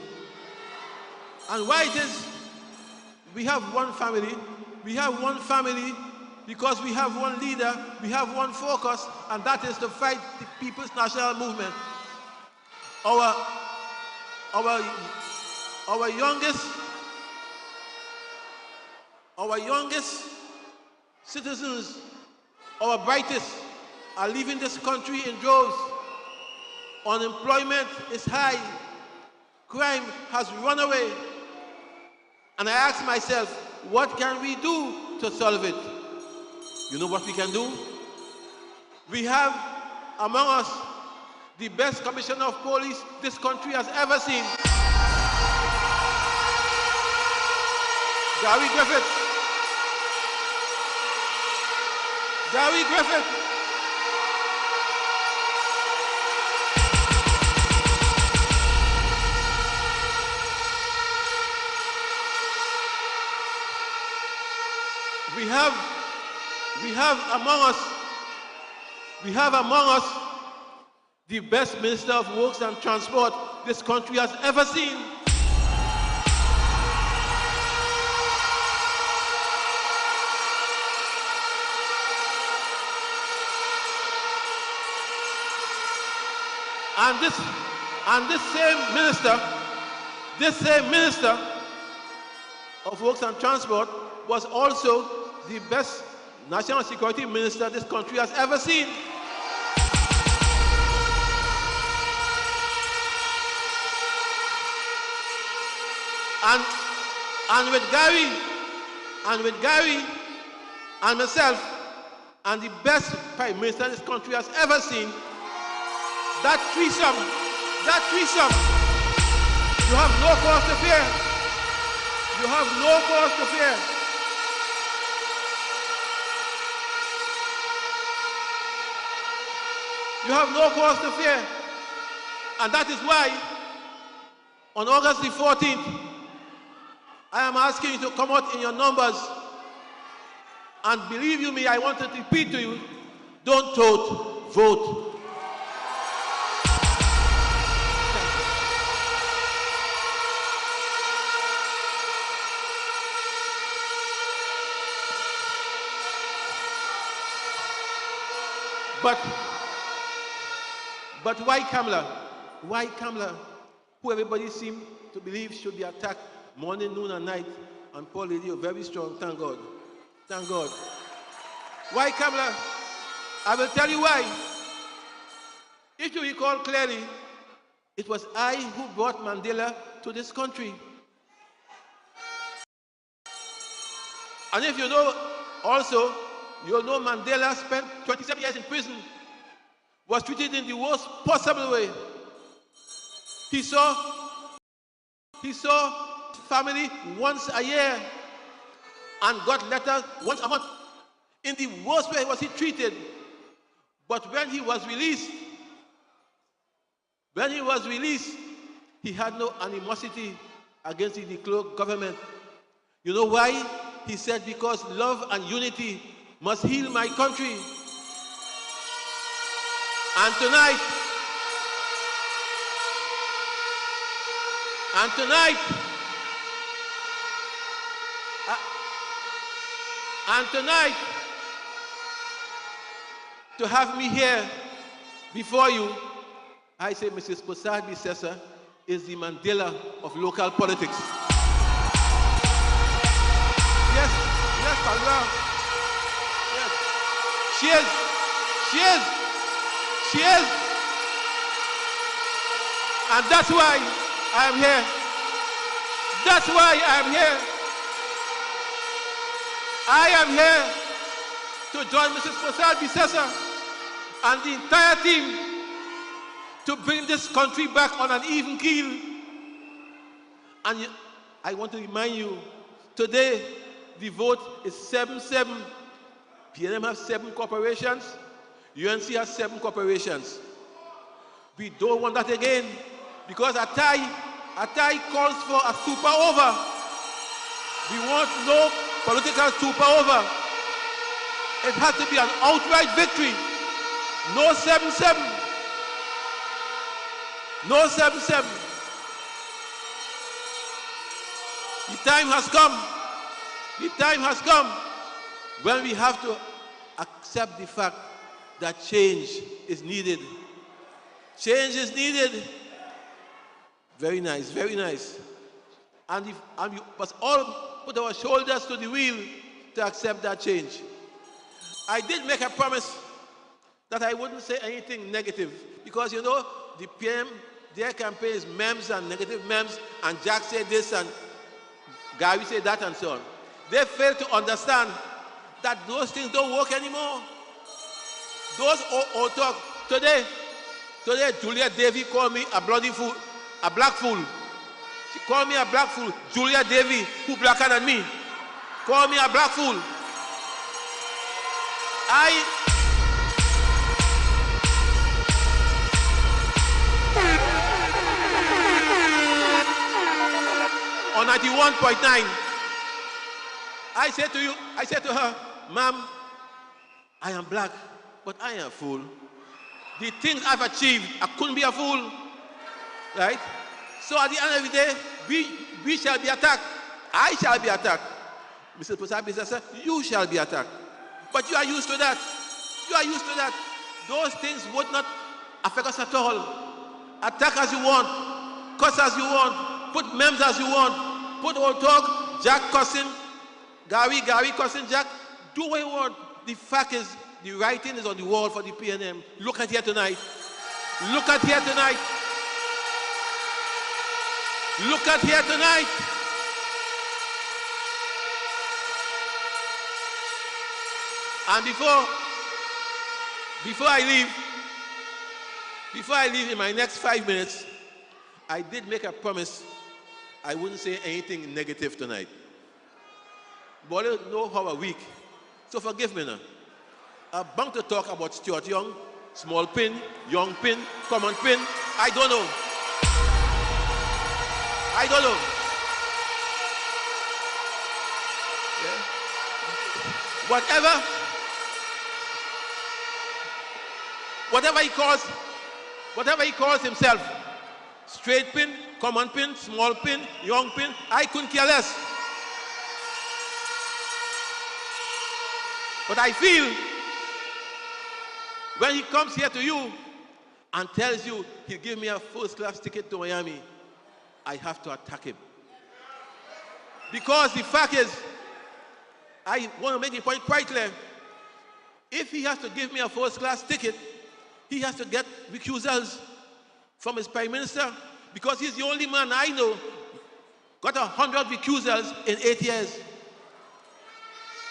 And why it is we have one family. We have one family because we have one leader, we have one focus, and that is to fight the People's National Movement. Our youngest citizens, our brightest, are leaving this country in droves. Unemployment is high. Crime has run away. And I ask myself, what can we do to solve it? You know what we can do? We have among us the best commissioner of police this country has ever seen. Gary Griffith. Gary Griffith. We have among us the best Minister of Works and Transport this country has ever seen. And this same minister of Works and Transport was also the best national security minister this country has ever seen. And with Gary and myself and the best prime minister this country has ever seen, that threesome, you have no cause to fear. You have no cause to fear. You have no cause to fear. And that is why on August the 14th, I am asking you to come out in your numbers. And believe you me, I want to repeat to you, don't vote, vote. But why Kamala? Why Kamala, who everybody seems to believe should be attacked morning, noon, and night, and poor lady, very strong, thank God. Thank God. Why Kamala? I will tell you why. If you recall clearly, it was I who brought Mandela to this country. And if you know also, you know Mandela spent 27 years in prison, was treated in the worst possible way. He saw family once a year and got letters once a month. In the worst way was he treated. But when he was released, he had no animosity against the de Klerk government. You know why? He said, because love and unity must heal my country. And tonight, to have me here before you, I say Mrs. Posad Bisesa is the Mandela of local politics. Yes, Palma. Yes. She is. And that's why I am here. I am here to join Mrs. Posad Bisesa and the entire team to bring this country back on an even keel. And I want to remind you, today the vote is 7-7. PNM has 7 corporations. UNC has 7 corporations. We don't want that again, because Atai calls for a super over. We want no political super over. It has to be an outright victory. No 7-7. No 7-7. The time has come when we have to accept the fact that change is needed. Change is needed. Very nice, very nice. And we must all put our shoulders to the wheel to accept that change. I did make a promise that I wouldn't say anything negative, because you know, the PM, their campaign is memes and negative memes, and Jack said this and Gary said that and so on. They fail to understand that those things don't work anymore. Those old talk. Today, Julia Davy called me a bloody fool, a black fool. She called me a black fool. Julia Davy, who blacker than me, called me a black fool. On 91.9, I said to her, ma'am, I am black, but I am a fool. The things I've achieved, I couldn't be a fool, right? So at the end of the day, we shall be attacked. I shall be attacked. Mr. Posad Bisesa, you shall be attacked. But you are used to that. Those things would not affect us at all. Attack as you want, cuss as you want, put memes as you want, put old talk, Jack cussing, Gary cussing Jack. Do what you want. The fact is, the writing is on the wall for the PNM. Look at here tonight. And before I leave in my next 5 minutes, I did make a promise I wouldn't say anything negative tonight. But I don't know how a week, so forgive me now. I'm bound to talk about Stuart Young, small pin, young pin, common pin. I don't know. Yeah. Whatever he calls himself, straight pin, common pin, small pin, young pin, I couldn't care less. But I feel when he comes here to you and tells you he'll give me a first-class ticket to Miami, I have to attack him. Because the fact is, I want to make the point quite clear. If he has to give me a first-class ticket, he has to get recusals from his prime minister, because he's the only man I know got 100 recusals in 8 years.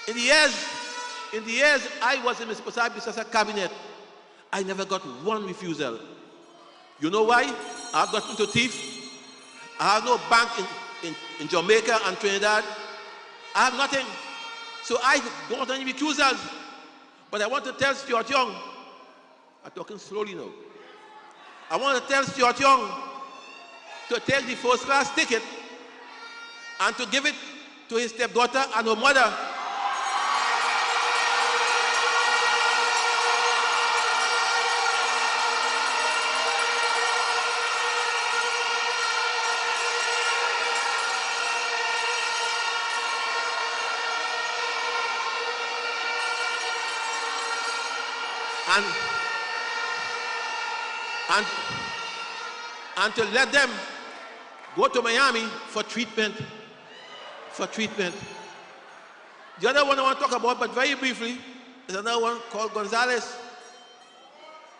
In the years I was in Mr. Posad Bisesa cabinet, I never got one refusal. You know why? I've got into thief. I have no bank in Jamaica and Trinidad. I have nothing. So I don't want any recusals. But I want to tell Stuart Young, I'm talking slowly now. I want to tell Stuart Young to take the first class ticket and to give it to his stepdaughter and her mother. And to let them go to Miami for treatment. The other one I want to talk about, but very briefly, is another one called Gonzalez.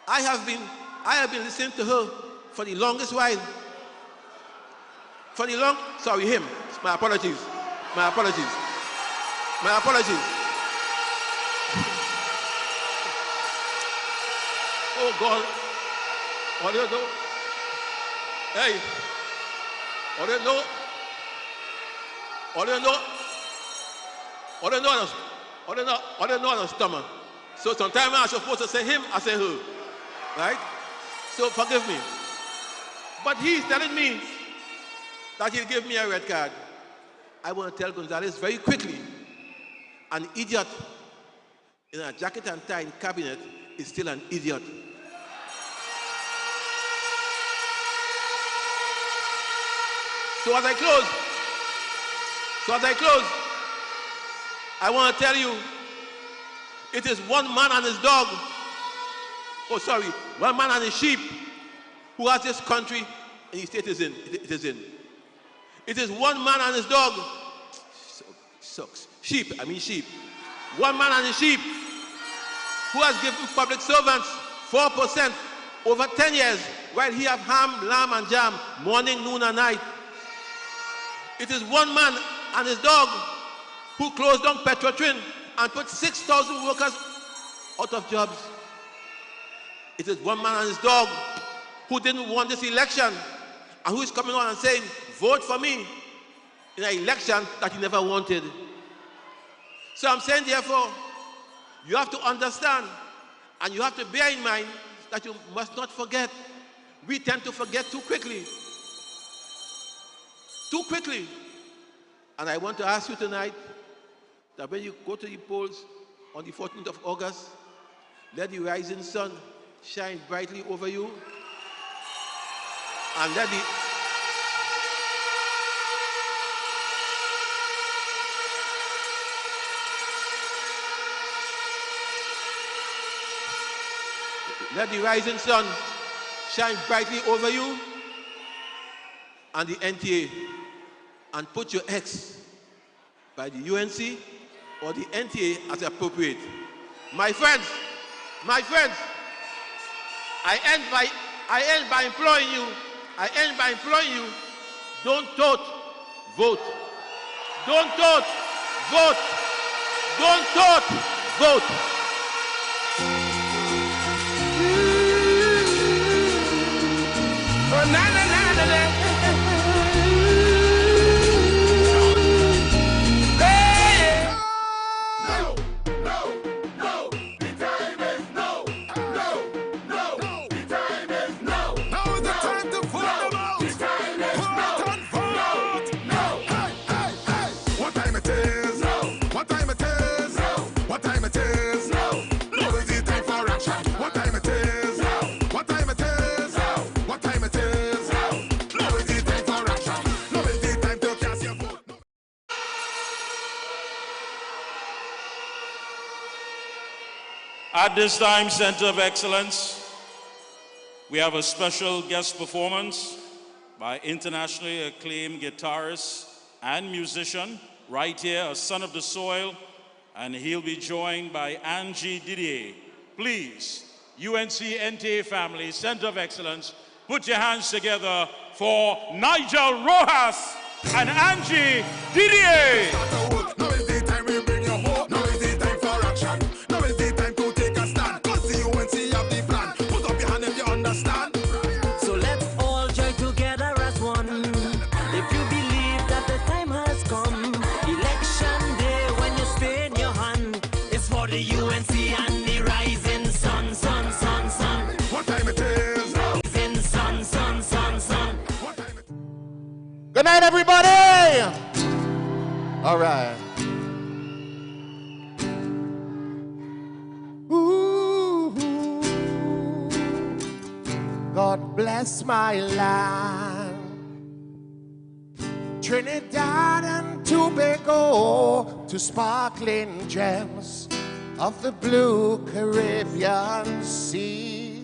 I have been listening to her for the longest while. Sorry, him. My apologies. Oh God. What do you do? Hey. What do you know? On the stomach. So sometimes I'm supposed to say him, I say her. Right? So forgive me. But he's telling me that he'll give me a red card. I want to tell Gonzalez very quickly, an idiot in a jacket and tie in cabinet is still an idiot. So as I close, I want to tell you, it is one man and his dog, one man and his sheep who has this country and his state is in. It is in. It is one man and his dog, sheep. One man and his sheep who has given public servants 4% over 10 years while he have ham, lamb and jam morning, noon and night. It is one man and his dog who closed down Petrotrin and put 6,000 workers out of jobs. It is one man and his dog who didn't want this election and who is coming on and saying, vote for me in an election that he never wanted. So I'm saying, therefore, you have to understand and you have to bear in mind that you must not forget. We tend to forget too quickly. And I want to ask you tonight that when you go to the polls on the 14th of August, let the rising sun shine brightly over you and let the rising sun shine brightly over you and the NTA, and put your X by the UNC or the NTA as appropriate. My friends, I end by imploring you, don't tote, vote. Don't tote, vote. Don't tote, vote. Oh, na na na na na. At this time, Center of Excellence, we have a special guest performance by internationally acclaimed guitarist and musician, right here, a son of the soil, and he'll be joined by Angie Didier. Please, UNC NTA family, Center of Excellence, put your hands together for Nigel Rojas and Angie Didier. UNC and the rising sun. Good night, everybody. All right. Ooh, God bless my land, Trinidad and Tobago, to sparkling gems of the blue Caribbean Sea.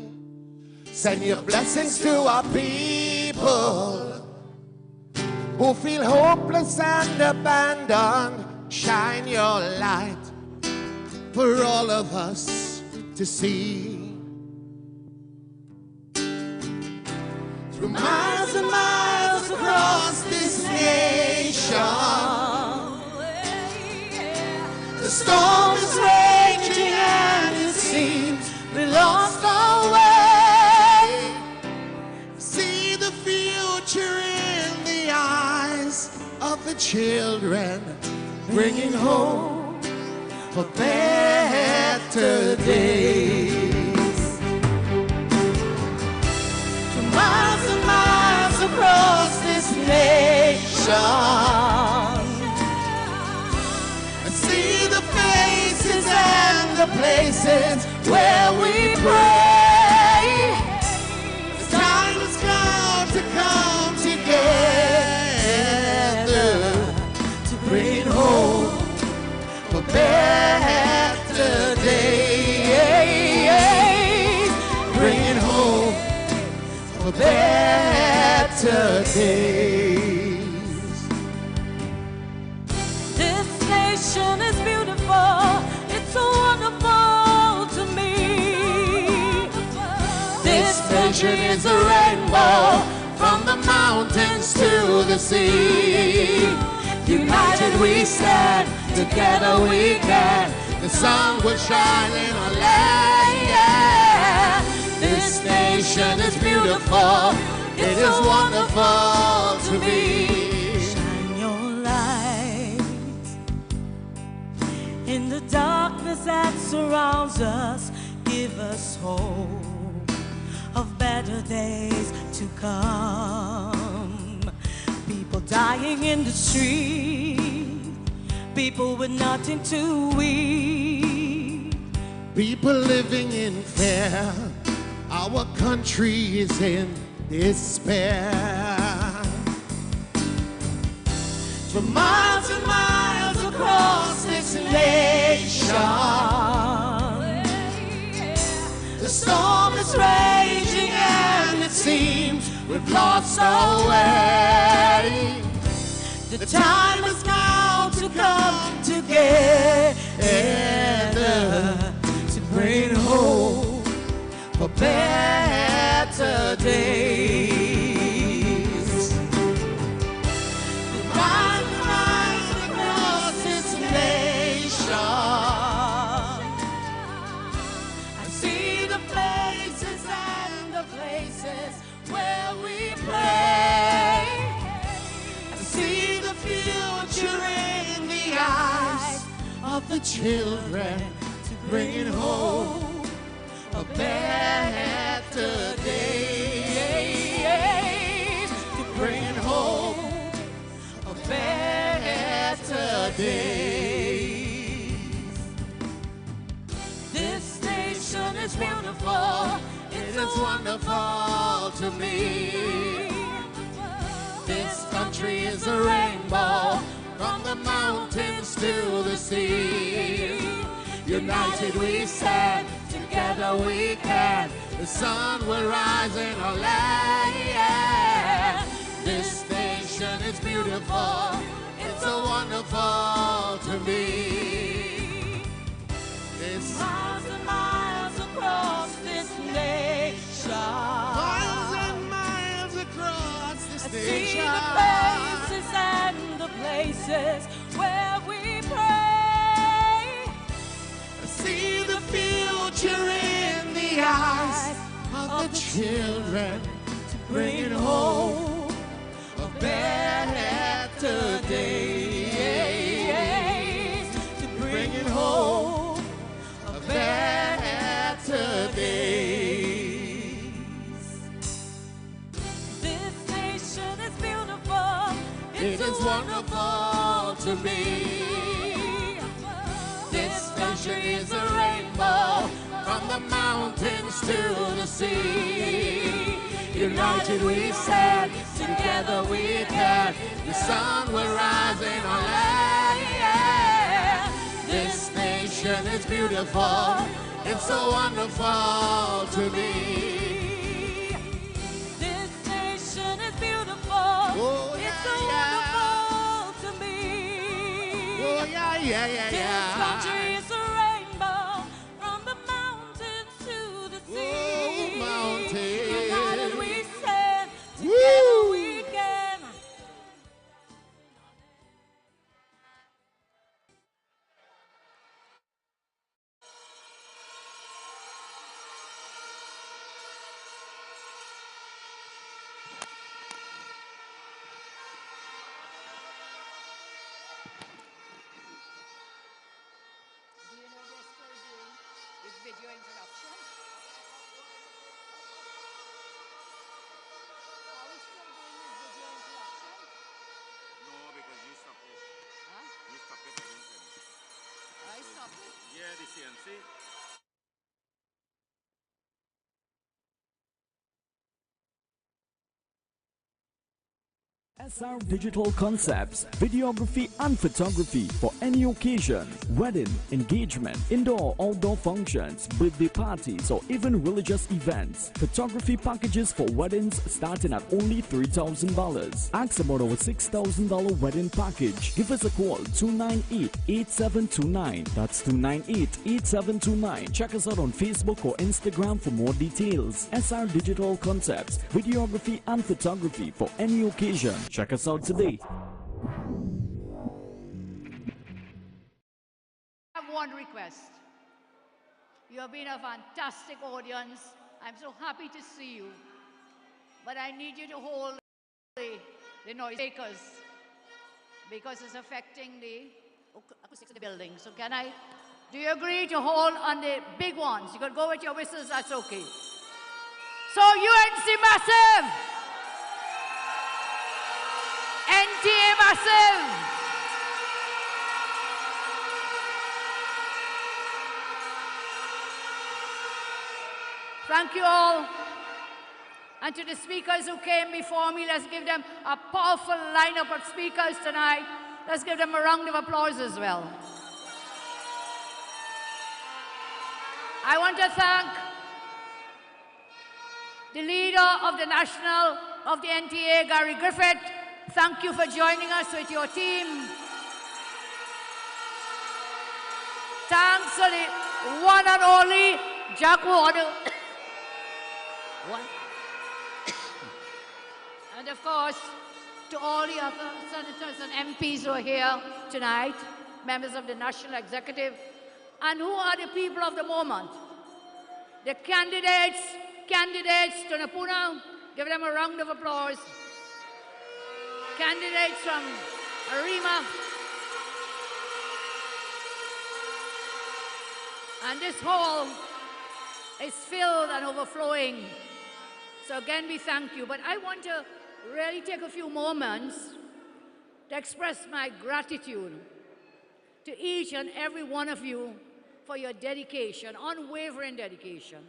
Send your blessings to our people who feel hopeless and abandoned. Shine your light for all of us to see. Through miles and miles across this nation, the storm is raging and it seems we lost our way. See the future in the eyes of the children, bringing home for better days. To miles and miles across this nation, and see the faces and the places where we pray. The time has come to come together to bring home for better days, bringing home for better days. This nation is beautiful, it's so wonderful to me. This nation is a rainbow from the mountains to the sea. United we stand, together we can. The sun will shine in our land. This nation is beautiful, it is wonderful to me. Shine your light in the darkness that surrounds us. Give us hope of better days to come. People dying in the street, people with nothing to eat, people living in fear. Our country is in despair. For miles and miles across this nation, the storm is raging and it seems we've lost our way. The time has now to come together to bring hope for better days. The rise across this nation, I see the places and the places where we pray. I see the future in the eyes of the children, bringing home a better day, to bring home a better day. This nation is beautiful, It is wonderful to me. This country is a rainbow from the mountains to the sea. United we stand, together we can. The sun will rise in our land. This nation is beautiful, it's so wonderful to me. This miles and miles across this nation, miles and miles across this I nation. see the faces and the places where we pray. I see the future in the eyes of the children, bringing home a better days, to bringing home a better days. This nation is beautiful, It is wonderful to me. This nation is a rainbow from the mountains to the sea. United we stand, together we can. The sun will rise in our land. This nation is beautiful. It's so wonderful to me. This nation is beautiful. Oh, it's so wonderful to me. Oh, yeah, yeah, yeah, This yeah. country is a rainbow from the mountains to the sea. Oh, mountains. United we stand, together we can. Do you know they're still doing this video introduction? Are we still doing this video introduction? No, because you stopped it. Huh? You stopped it, I didn't finish. I stopped it? Yeah, the CNC. SR Digital Concepts, videography and photography for any occasion, wedding, engagement, indoor, outdoor functions, birthday parties or even religious events. Photography packages for weddings starting at only $3,000. Ask about our $6,000 wedding package. Give us a call 298-8729. That's 298-8729. Check us out on Facebook or Instagram for more details. SR Digital Concepts, videography and photography for any occasion. Check us out today. I have one request. You have been a fantastic audience. I'm so happy to see you. But I need you to hold the noise makers because it's affecting the acoustics of the building. So do you agree to hold on the big ones? You could go with your whistles, that's okay. So UNC Massive! NTA Massive! Thank you all. And to the speakers who came before me, let's give them a powerful lineup of speakers tonight. Let's give them a round of applause as well. I want to thank the leader of the NTA, Gary Griffith. Thank you for joining us with your team. Thanks to the one and only Jack Ward. And of course, to all the other senators and MPs who are here tonight, members of the National Executive, and who are the people of the moment. The candidates to Napuna, give them a round of applause. Candidates from Arima. And this hall is filled and overflowing. So again, we thank you. But I want to really take a few moments to express my gratitude to each and every one of you for your dedication, unwavering dedication,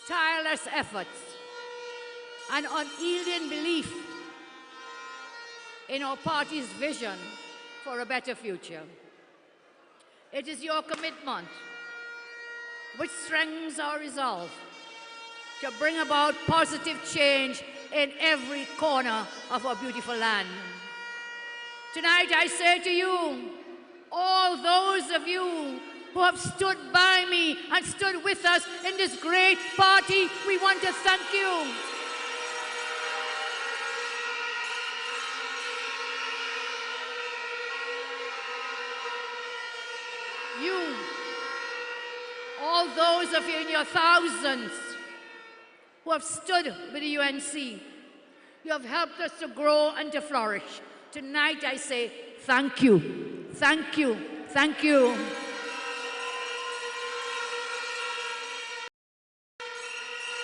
tireless efforts, and unyielding belief in our party's vision for a better future. It is your commitment which strengthens our resolve to bring about positive change in every corner of our beautiful land. Tonight I say to you, all those of you who have stood by me and stood with us in this great party, we want to thank you. You, all those of you in your thousands who have stood with the UNC, you have helped us to grow and to flourish. Tonight I say thank you, thank you, thank you.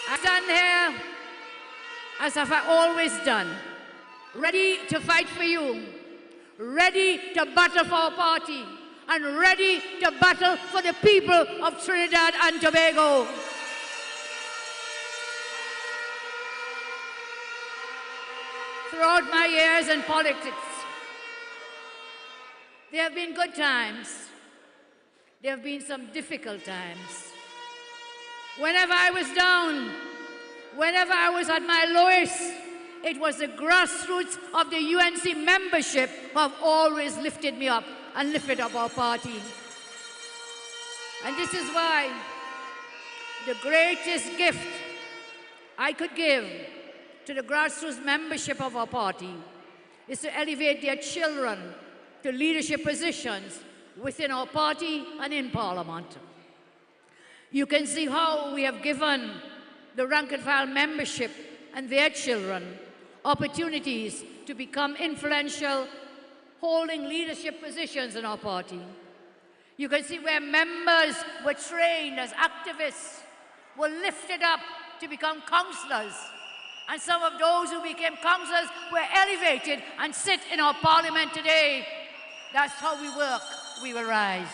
I stand here, as have I always done, ready to fight for you, ready to battle for our party, and ready to battle for the people of Trinidad and Tobago. Throughout my years in politics, there have been good times. There have been some difficult times. Whenever I was down, whenever I was at my lowest, it was the grassroots of the UNC membership who have always lifted me up and lifted up our party. And this is why the greatest gift I could give to the grassroots membership of our party is to elevate their children to leadership positions within our party and in Parliament. You can see how we have given the rank and file membership and their children opportunities to become influential, holding leadership positions in our party. You can see where members were trained as activists, were lifted up to become councillors. And some of those who became councillors were elevated and sit in our parliament today. That's how we work, we will rise.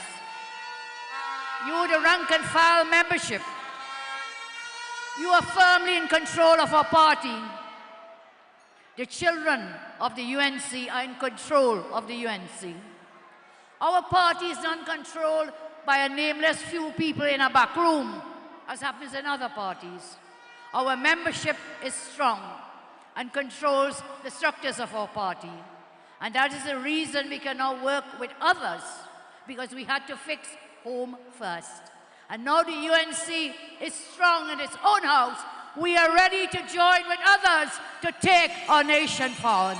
You, the rank and file membership, you are firmly in control of our party. The children of the UNC are in control of the UNC. Our party is not controlled by a nameless few people in a back room, as happens in other parties. Our membership is strong and controls the structures of our party. And that is the reason we can now work with others, because we had to fix home first. And now the UNC is strong in its own house. We are ready to join with others to take our nation forward.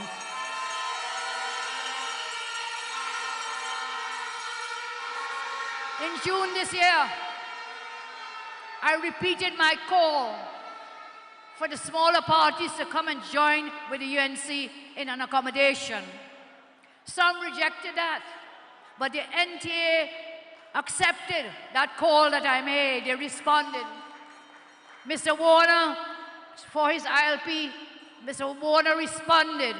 In June this year, I repeated my call for the smaller parties to come and join with the UNC in an accommodation. Some rejected that, but the NTA accepted that call that I made. They responded. Mr. Warner, for his ILP, Mr. Warner responded,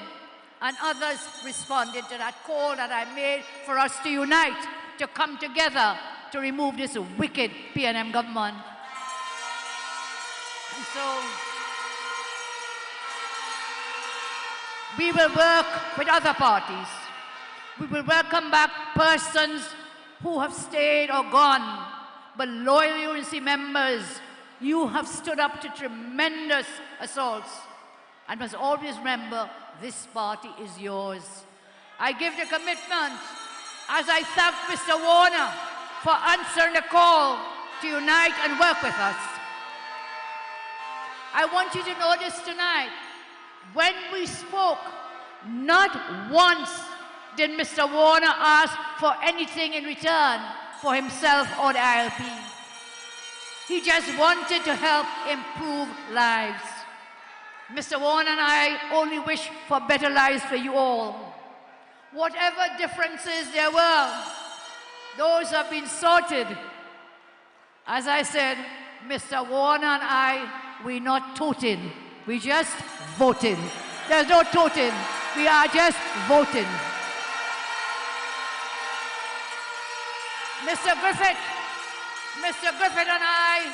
and others responded to that call that I made for us to unite, to come together to remove this wicked PNM government. And so, we will work with other parties. We will welcome back persons who have stayed or gone, but loyal UNC members, you have stood up to tremendous assaults. And must always remember, this party is yours. I give the commitment, as I thank Mr. Warner for answering the call to unite and work with us. I want you to know this tonight. When we spoke, not once did Mr. Warner ask for anything in return for himself or the ILP. He just wanted to help improve lives. Mr. Warner and I only wish for better lives for you all. Whatever differences there were, those have been sorted. As I said, Mr. Warner and I, we're not toting. We just voting. There's no toting. We are just voting. Mr. Griffith and I,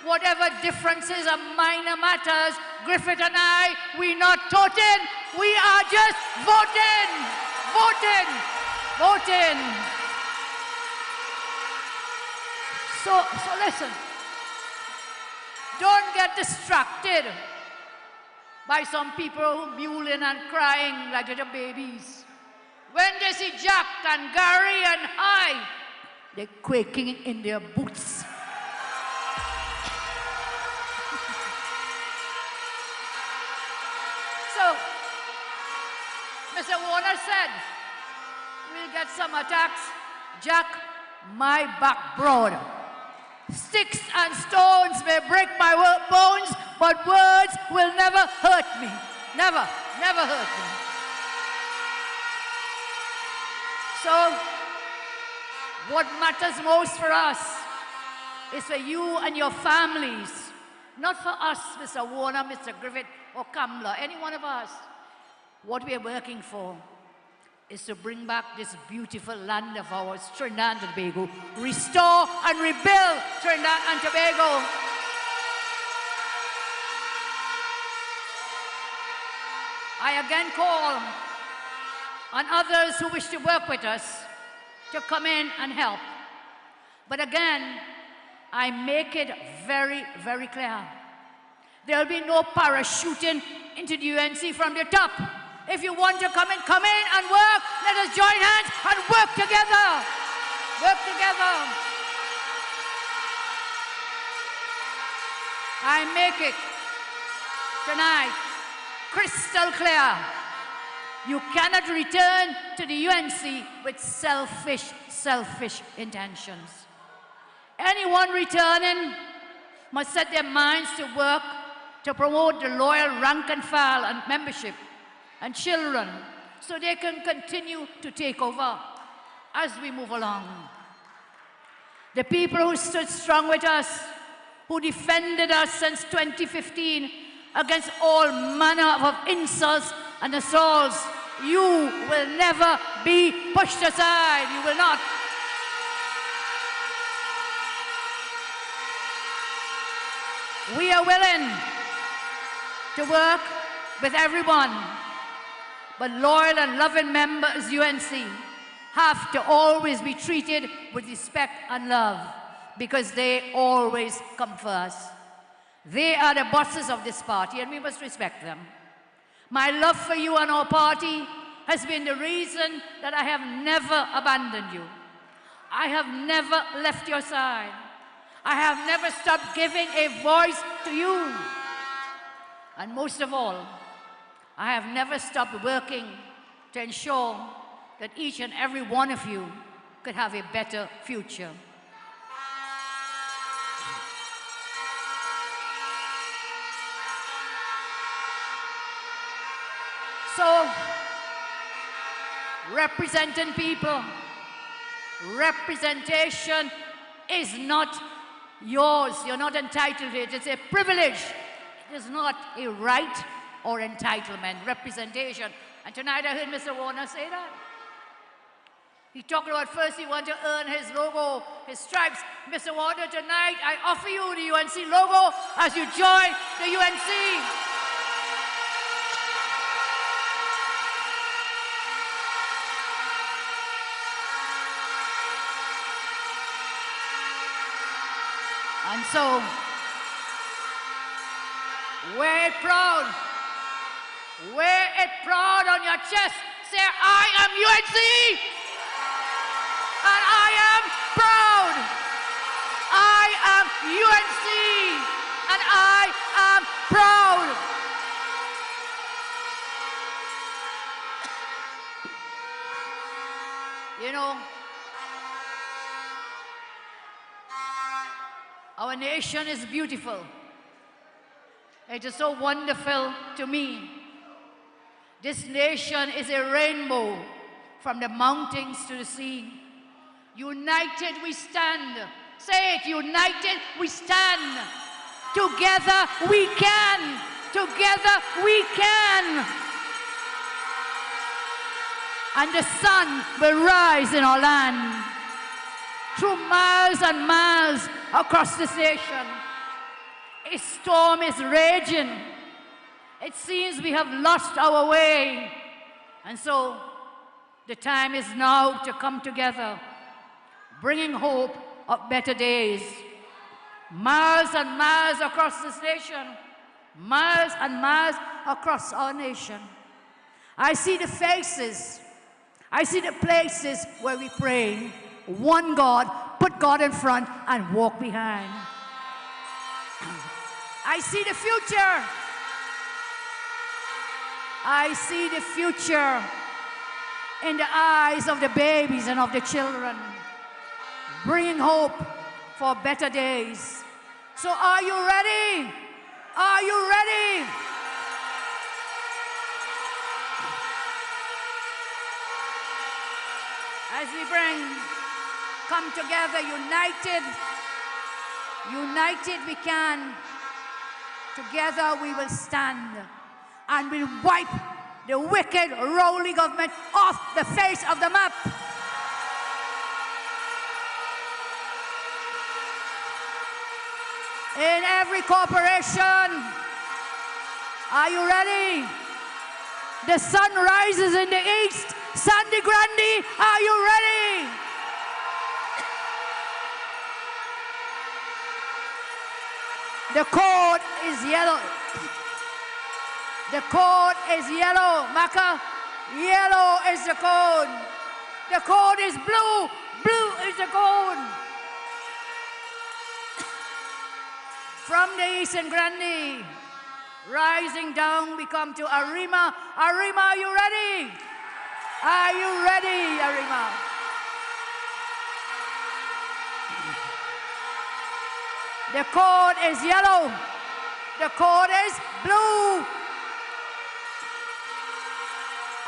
whatever differences are minor matters, Griffith and I, we're not toting. We are just voting. Voting. Voting. So listen. Don't get distracted by some people mewling and crying like little babies. When they see Jack and Gary and I, they're quaking in their boots. So, Mr. Warner said, we'll get some attacks. Jack, my back broad. Sticks and stones may break my bones, but words will never hurt me. Never, never hurt me. So, what matters most for us is for you and your families, not for us, Mr. Warner, Mr. Griffith, or Kamla, any one of us. What we are working for is to bring back this beautiful land of ours, Trinidad and Tobago. Restore and rebuild Trinidad and Tobago. I again call on others who wish to work with us to come in and help. But again, I make it very, very clear. There will be no parachuting into the UNC from the top. If you want to come in and work. Let us join hands and work together. Work together. I make it tonight crystal clear. You cannot return to the UNC with selfish intentions. Anyone returning must set their minds to work to promote the loyal rank and file and membership and children so they can continue to take over as we move along. The people who stood strong with us, who defended us since 2015 against all manner of insults and assaults, you will never be pushed aside. You will not. We are willing to work with everyone, but loyal and loving members UNC have to always be treated with respect and love because they always come first. They are the bosses of this party and we must respect them. My love for you and our party has been the reason that I have never abandoned you. I have never left your side. I have never stopped giving a voice to you. And most of all, I have never stopped working to ensure that each and every one of you could have a better future. So, representing people, representation is not yours. You're not entitled to it. It's a privilege. It is not a right or entitlement. Representation. And tonight I heard Mr. Warner say that. He talked about first he wanted to earn his logo, his stripes. Mr. Warner, tonight I offer you the UNC logo as you join the UNC. And so, wear it proud. Wear it proud on your chest. Say, I am UNC. And I am proud. I am UNC. And I am proud. You know, our nation is beautiful. It is so wonderful to me. This nation is a rainbow from the mountains to the sea. United we stand. Say it, united we stand. Together we can. Together we can. And the sun will rise in our land. Through miles and miles across this nation, a storm is raging. It seems we have lost our way. And so, the time is now to come together, bringing hope of better days. Miles and miles across this nation, miles and miles across our nation. I see the faces, I see the places where we pray. One God, put God in front and walk behind. I see the future. I see the future in the eyes of the babies and of the children, bringing hope for better days. So are you ready? Are you ready? As we come together, united we can. Together we will stand and we'll wipe the wicked Rowley government off the face of the map. In every corporation, are you ready? The sun rises in the east. Sandy Grande, are you ready? The code is yellow. The code is yellow, Maka. Yellow is the code. The code is blue. Blue is the code. From the Eastern Grande, rising down, we come to Arima. Arima, are you ready? Are you ready, Arima? The code is yellow. The code is blue.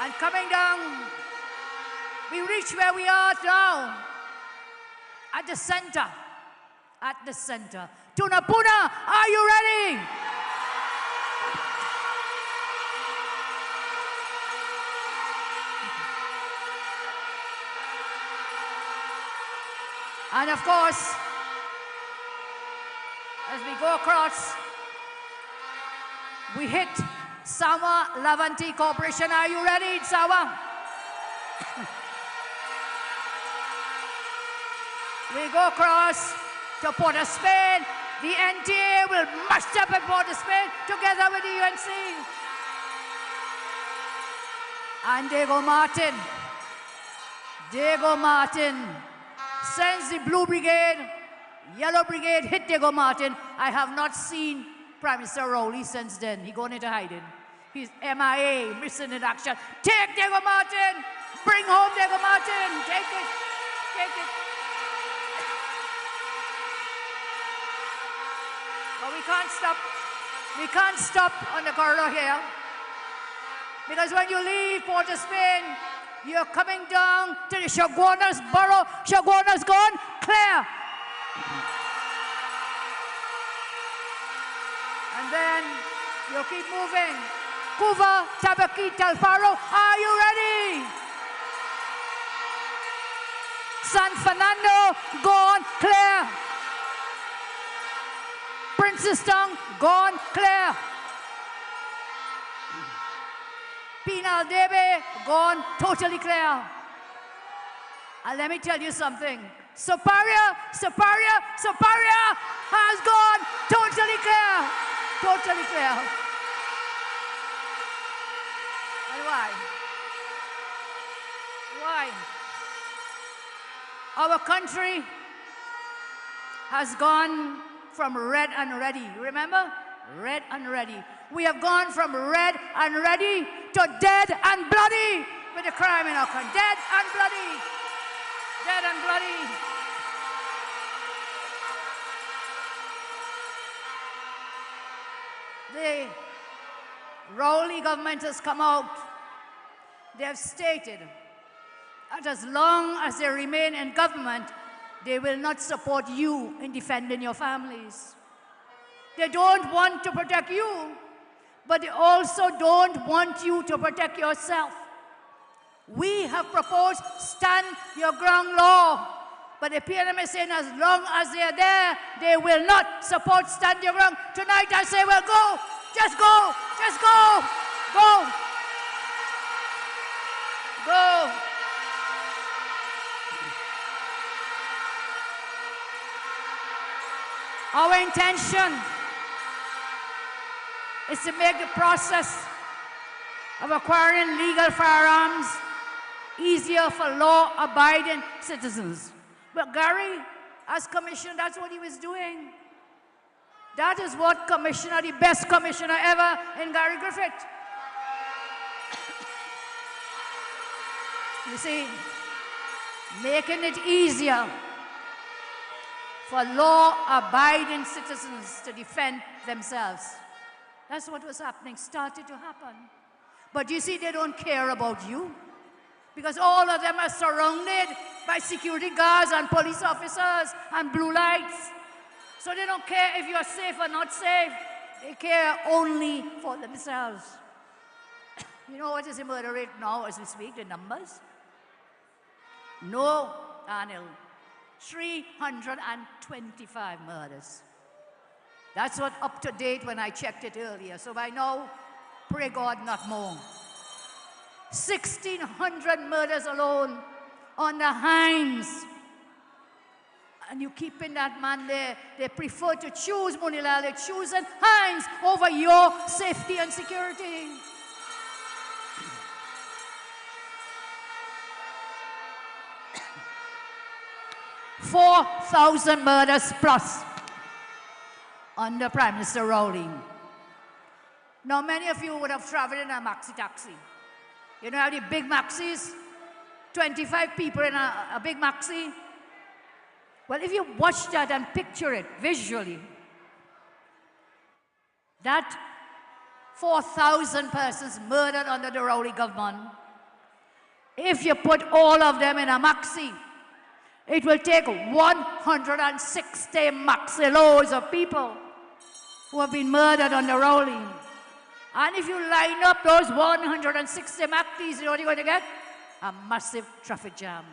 And coming down, we reach where we are now, at the center. At the center. Tunapuna, are you ready? And of course, as we go across, we hit Sawa Lavanti Corporation. Are you ready, Sawa? We go across to Port of Spain. The NTA will march up at Port of Spain together with the UNC. And Diego Martin sends the Blue Brigade, Yellow Brigade hit Diego Martin. I have not seen Prime Minister Rowley since then. He's gone into hiding. He's MIA, missing in action. Take Diego Martin! Bring home Diego Martin! Take it! Take it! But we can't stop. We can't stop on the corridor here. Because when you leave Port of Spain, you're coming down to the Chaguanas borough. Chaguanas gone, clear. And then you keep moving. Cuba, Tabaqui, Talfaro, are you ready? San Fernando, gone, clear. Princestown, gone, clear. Pinaldebe, gone, totally clear. And let me tell you something. Superior has gone totally clear. Totally clear. And why? Why? Our country has gone from red and ready. Remember? Red and ready. We have gone from red and ready to dead and bloody with the crime in our country. Dead and bloody. Dead and bloody. The Rowley government has come out. They have stated that as long as they remain in government, they will not support you in defending your families. They don't want to protect you, but they also don't want you to protect yourself. We have proposed stand your ground law, but the PNM is saying as long as they are there, they will not support stand your ground. Tonight I say, well, go, just go, just go, go, go. Our intention is to make the process of acquiring legal firearms easier for law-abiding citizens. But Gary, as commissioner, that's what he was doing. That is what commissioner, the best commissioner ever in Gary Griffith. You see, making it easier for law-abiding citizens to defend themselves. That's what was happening, started to happen. But you see, they don't care about you because all of them are surrounded by security guards and police officers and blue lights. So they don't care if you're safe or not safe. They care only for themselves. You know what is the murder rate now as we speak, the numbers? No, Anil. 325 murders. That's what up to date when I checked it earlier. So by now, pray God, not more. 1,600 murders alone on the Hines. And you keeping that man there. They prefer to choose Munilal, they're choosing Hines over your safety and security. $4,000 murders plus under Prime Minister Rowling. Now, many of you would have traveled in a maxi taxi. You know how the big maxis? 25 people in a big maxi. Well, if you watch that and picture it visually, that 4,000 persons murdered under the Rowley government, if you put all of them in a maxi, it will take 160 maxi loads of people who have been murdered under Rowley. And if you line up those 160 maxis, you know what you're going to get? A massive traffic jam.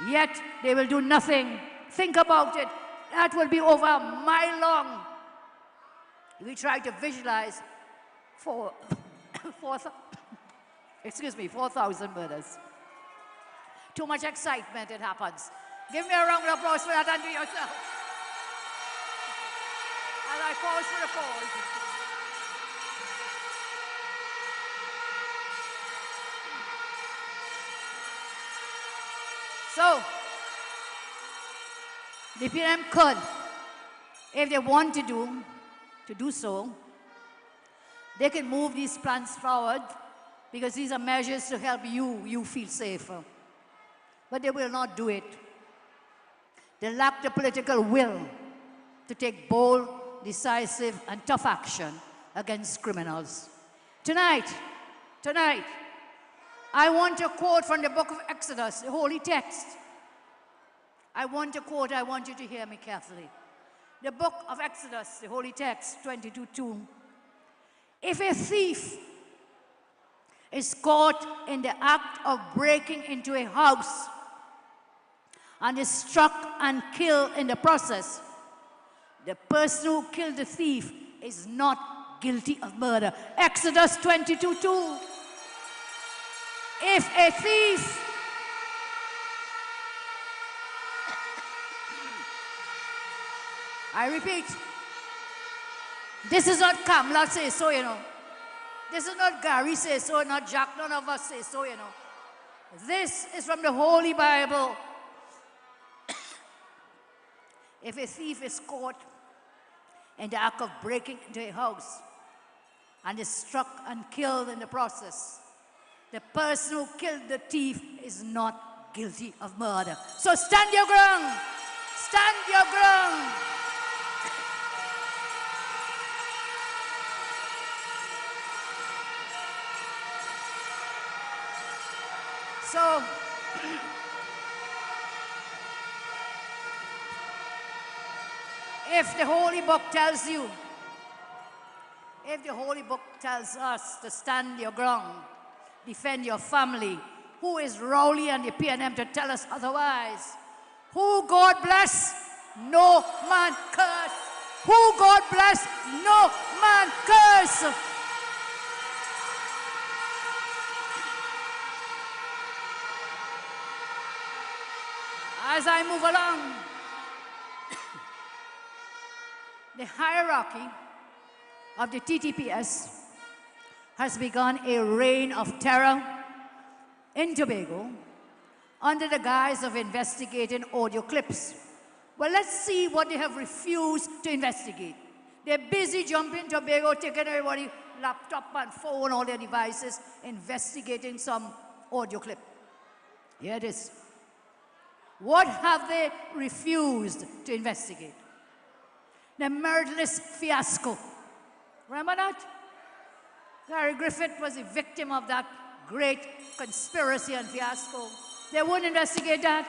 Yet, they will do nothing. Think about it. That will be over a mile long. We try to visualize 4,000 murders. Too much excitement, it happens. Give me a round of applause for that and do yourself. As I pause for the cause. So, the PNM could, if they want to do so, they can move these plans forward because these are measures to help you feel safer. But they will not do it. They lack the political will to take bold, decisive, and tough action against criminals. Tonight, I want to quote from the book of Exodus, the holy text. I want to quote, I want you to hear me carefully. The book of Exodus, the holy text, 22:2. If a thief is caught in the act of breaking into a house and is struck and killed in the process, the person who killed the thief is not guilty of murder. Exodus 22:2. If a thief I repeat, this is not Kamla say so, you know. This is not Gary say so, not Jack, none of us say so, you know. This is from the Holy Bible. If a thief is caught in the act of breaking into a house and is struck and killed in the process, the person who killed the thief is not guilty of murder. So stand your ground. Stand your ground. So, if the Holy Book tells you, if the Holy Book tells us to stand your ground, defend your family, who is Rowley and the PNM to tell us otherwise? Who God bless, no man curse. Who God bless, no man curse. As I move along, the hierarchy of the TTPS has begun a reign of terror in Tobago under the guise of investigating audio clips. Well, let's see what they have refused to investigate. They're busy jumping Tobago, taking everybody's laptop and phone, all their devices, investigating some audio clip. Here it is. What have they refused to investigate? The meritless fiasco. Remember that? Gary Griffith was a victim of that great conspiracy and fiasco. They wouldn't investigate that.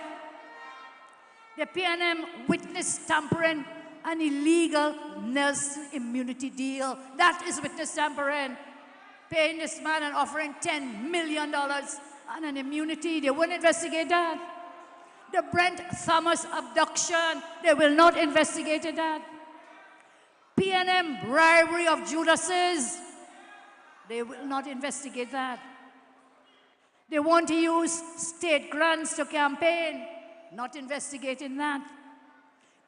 The PNM witness tampering an illegal Nelson immunity deal. That is witness tampering. paying this man and offering $10 million and an immunity. They wouldn't investigate that. The Brent Thomas abduction, they will not investigate that. PNM bribery of Judases, they will not investigate that. They want to use state grants to campaign, not investigating that.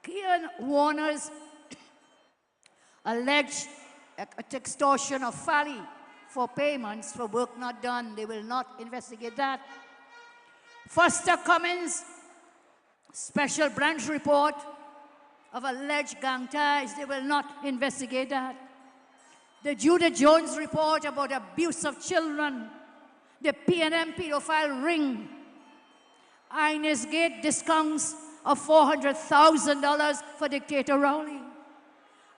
Kian Warner's alleged extortion of Fally for payments for work not done, they will not investigate that. Foster Cummins' special branch report of alleged gang ties, they will not investigate that. The Judah Jones report about abuse of children, the PNM pedophile ring, Inez Gate discounts of $400,000 for Dictator Rowley.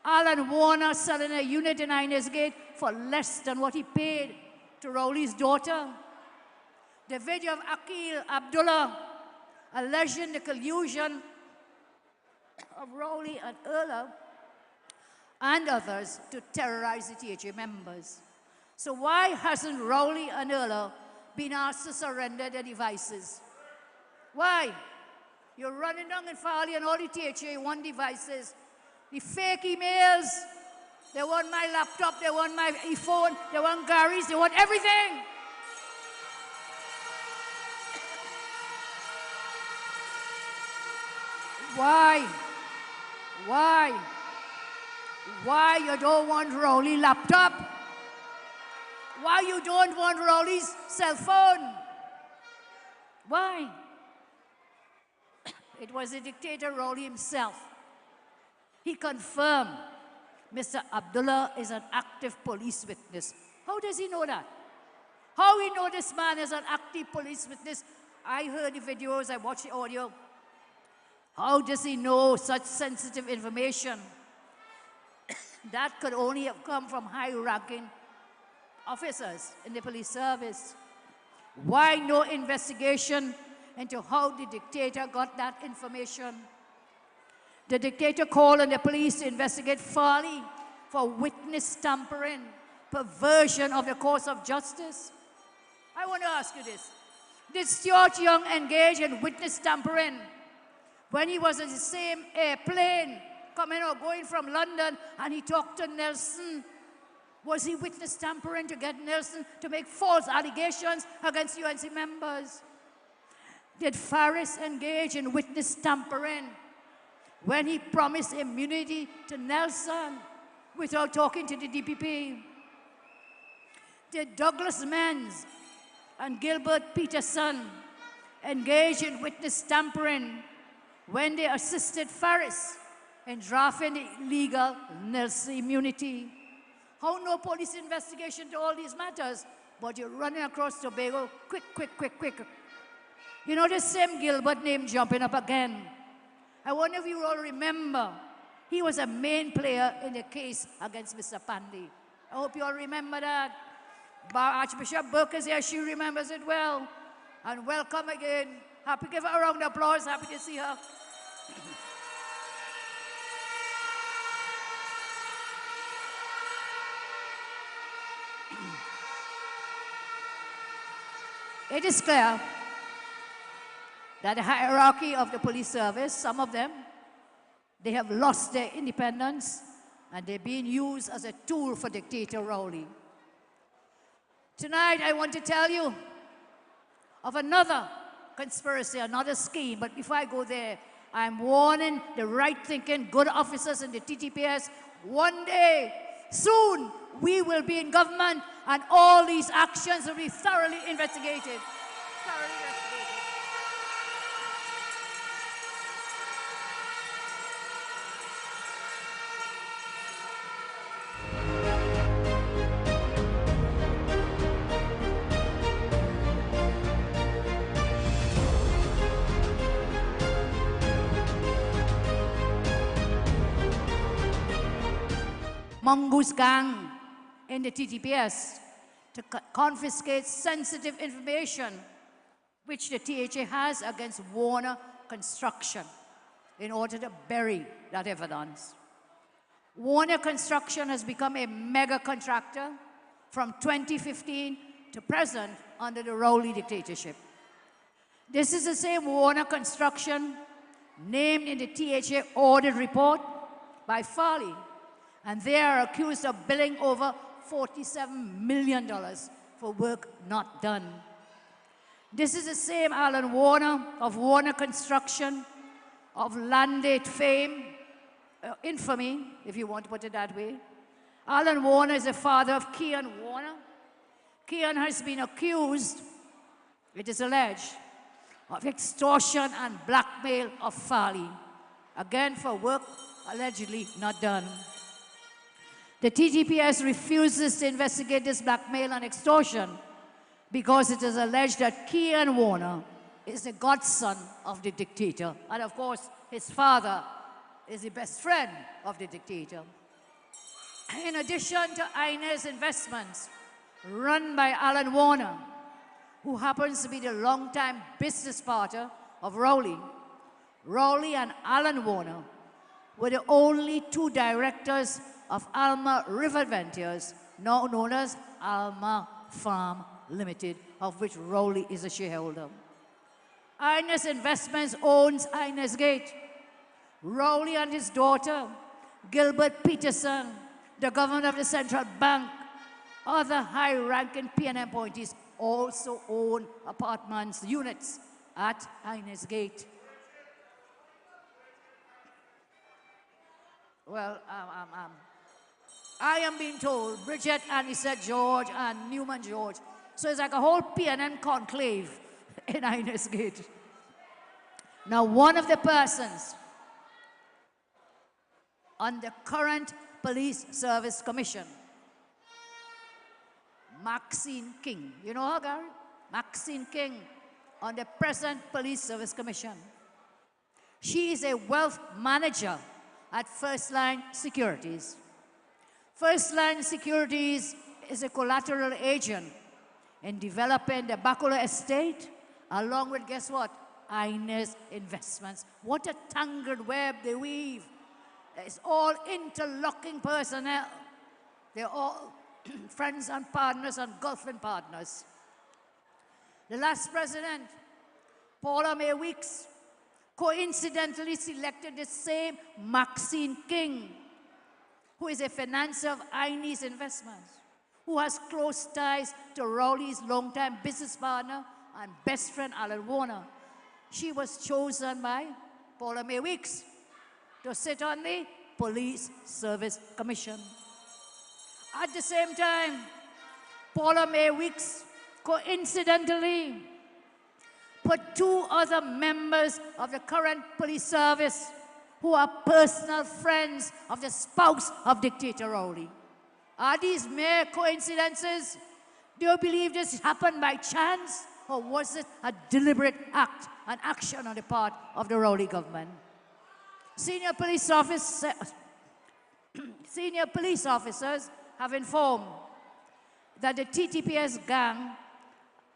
Alan Warner selling a unit in Inez Gate for less than what he paid to Rowley's daughter. The video of Akil Abdullah alleging the collusion of Rowley and Erla and others to terrorize the THA members. So why hasn't Rowley and Erla been asked to surrender their devices? Why? You're running down in Farley and all the THA want devices. The fake emails, they want my laptop, they want my phone, they want Gary's, they want everything. Why? Why? Why you don't want Rowley laptop? Why you don't want Rowley's cell phone? Why? It was the dictator Rowley himself. He confirmed Mr. Abdullah is an active police witness. How does he know that? How he know this man is an active police witness? I heard the videos, I watched the audio. How does he know such sensitive information? That could only have come from high-ranking officers in the police service. Why no investigation into how the dictator got that information? The dictator called on the police to investigate Farley for witness tampering, perversion of the course of justice. I want to ask you this. Did Stuart Young engage in witness tampering when he was in the same airplane coming or going from London and he talked to Nelson? Was he witness tampering to get Nelson to make false allegations against UNC members? Did Faris engage in witness tampering when he promised immunity to Nelson without talking to the DPP? Did Douglas Menz and Gilbert Peterson engage in witness tampering when they assisted Faris in drafting the illegal Nelson immunity? How no police investigation to all these matters, but you're running across Tobago, quick, quick, quick, quick. You know the same Gilbert name jumping up again. I wonder if you all remember, he was a main player in the case against Mr. Pandey. I hope you all remember that. Archbishop Burke is here, she remembers it well. And welcome again. Happy, give her a round of applause, happy to see her. It is clear that the hierarchy of the police service, some of them, they have lost their independence and they're being used as a tool for Dictator Rowley. Tonight, I want to tell you of another conspiracy, another scheme, but before I go there, I'm warning the right-thinking, good officers in the TTPS, one day, soon, we will be in government and all these actions will be thoroughly investigated. Mongoose gang in the TTPS to confiscate sensitive information which the THA has against Warner Construction in order to bury that evidence. Warner Construction has become a mega contractor from 2015 to present under the Rowley dictatorship. This is the same Warner Construction named in the THA audit report by Farley, and they are accused of billing over $47 million for work not done. This is the same Alan Warner of Warner Construction, of Landate fame, infamy, if you want to put it that way. Alan Warner is the father of Kean Warner. Kean has been accused, it is alleged, of extortion and blackmail of Farley, again for work allegedly not done. The TTPS refuses to investigate this blackmail and extortion because it is alleged that Kean Warner is the godson of the dictator, and of course his father is the best friend of the dictator. In addition to Inez Investments, run by Alan Warner, who happens to be the longtime business partner of Rowley. Rowley and Alan Warner were the only two directors of Alma River Ventures, now known as Alma Farm Limited, of which Rowley is a shareholder. Inez Investments owns Inez Gate. Rowley and his daughter, Gilbert Peterson, the governor of the central bank, other high-ranking PNM appointees also own apartments, units at Inez Gate. Well, I am being told Bridget, Anisette George, and Newman George. So it's like a whole PNM conclave in Inez Gate. Now, one of the persons on the current Police Service Commission, Maxine King. You know her, Gary? Maxine King on the present Police Service Commission. She is a wealth manager at First Line Securities. First Line Securities is a collateral agent in developing the Bacola estate, along with, guess what? Inez Investments. What a tangled web they weave. It's all interlocking personnel. They're all friends and partners and girlfriend partners. The last president, Paula May Weeks, coincidentally selected the same Maxine King, who is a financier of Inez Investments, who has close ties to Rowley's longtime business partner and best friend, Alan Warner. She was chosen by Paula May Weeks to sit on the Police Service Commission. At the same time, Paula May Weeks coincidentally put two other members of the current police service who are personal friends of the spouse of Dictator Rowley. Are these mere coincidences? Do you believe this happened by chance, or was it a deliberate act, an action on the part of the Rowley government? Senior police officers have informed that the TTPS gang,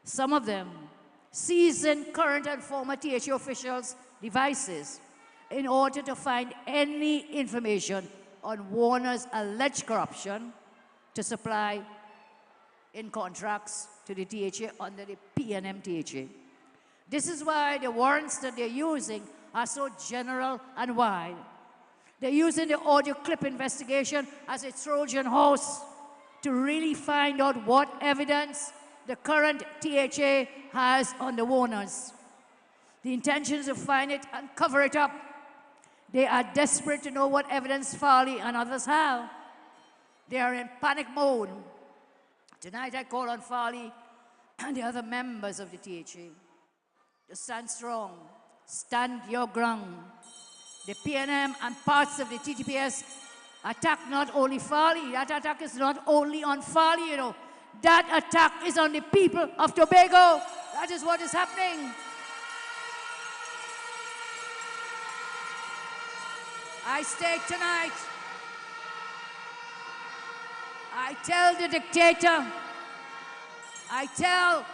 some of them, seasoned current and former THA officials' devices in order to find any information on Warner's alleged corruption to supply in contracts to the THA under the PNM THA. This is why the warrants that they're using are so general and wide. They're using the audio clip investigation as a Trojan horse to really find out what evidence the current THA has on the Warners. The intention is to find it and cover it up. They are desperate to know what evidence Farley and others have. They are in panic mode. Tonight I call on Farley and the other members of the THA to stand strong, stand your ground. The PNM and parts of the TTPS attack not only Farley, that attack is not only on Farley, you know. That attack is on the people of Tobago. That is what is happening. I state tonight, I tell the dictator, I tell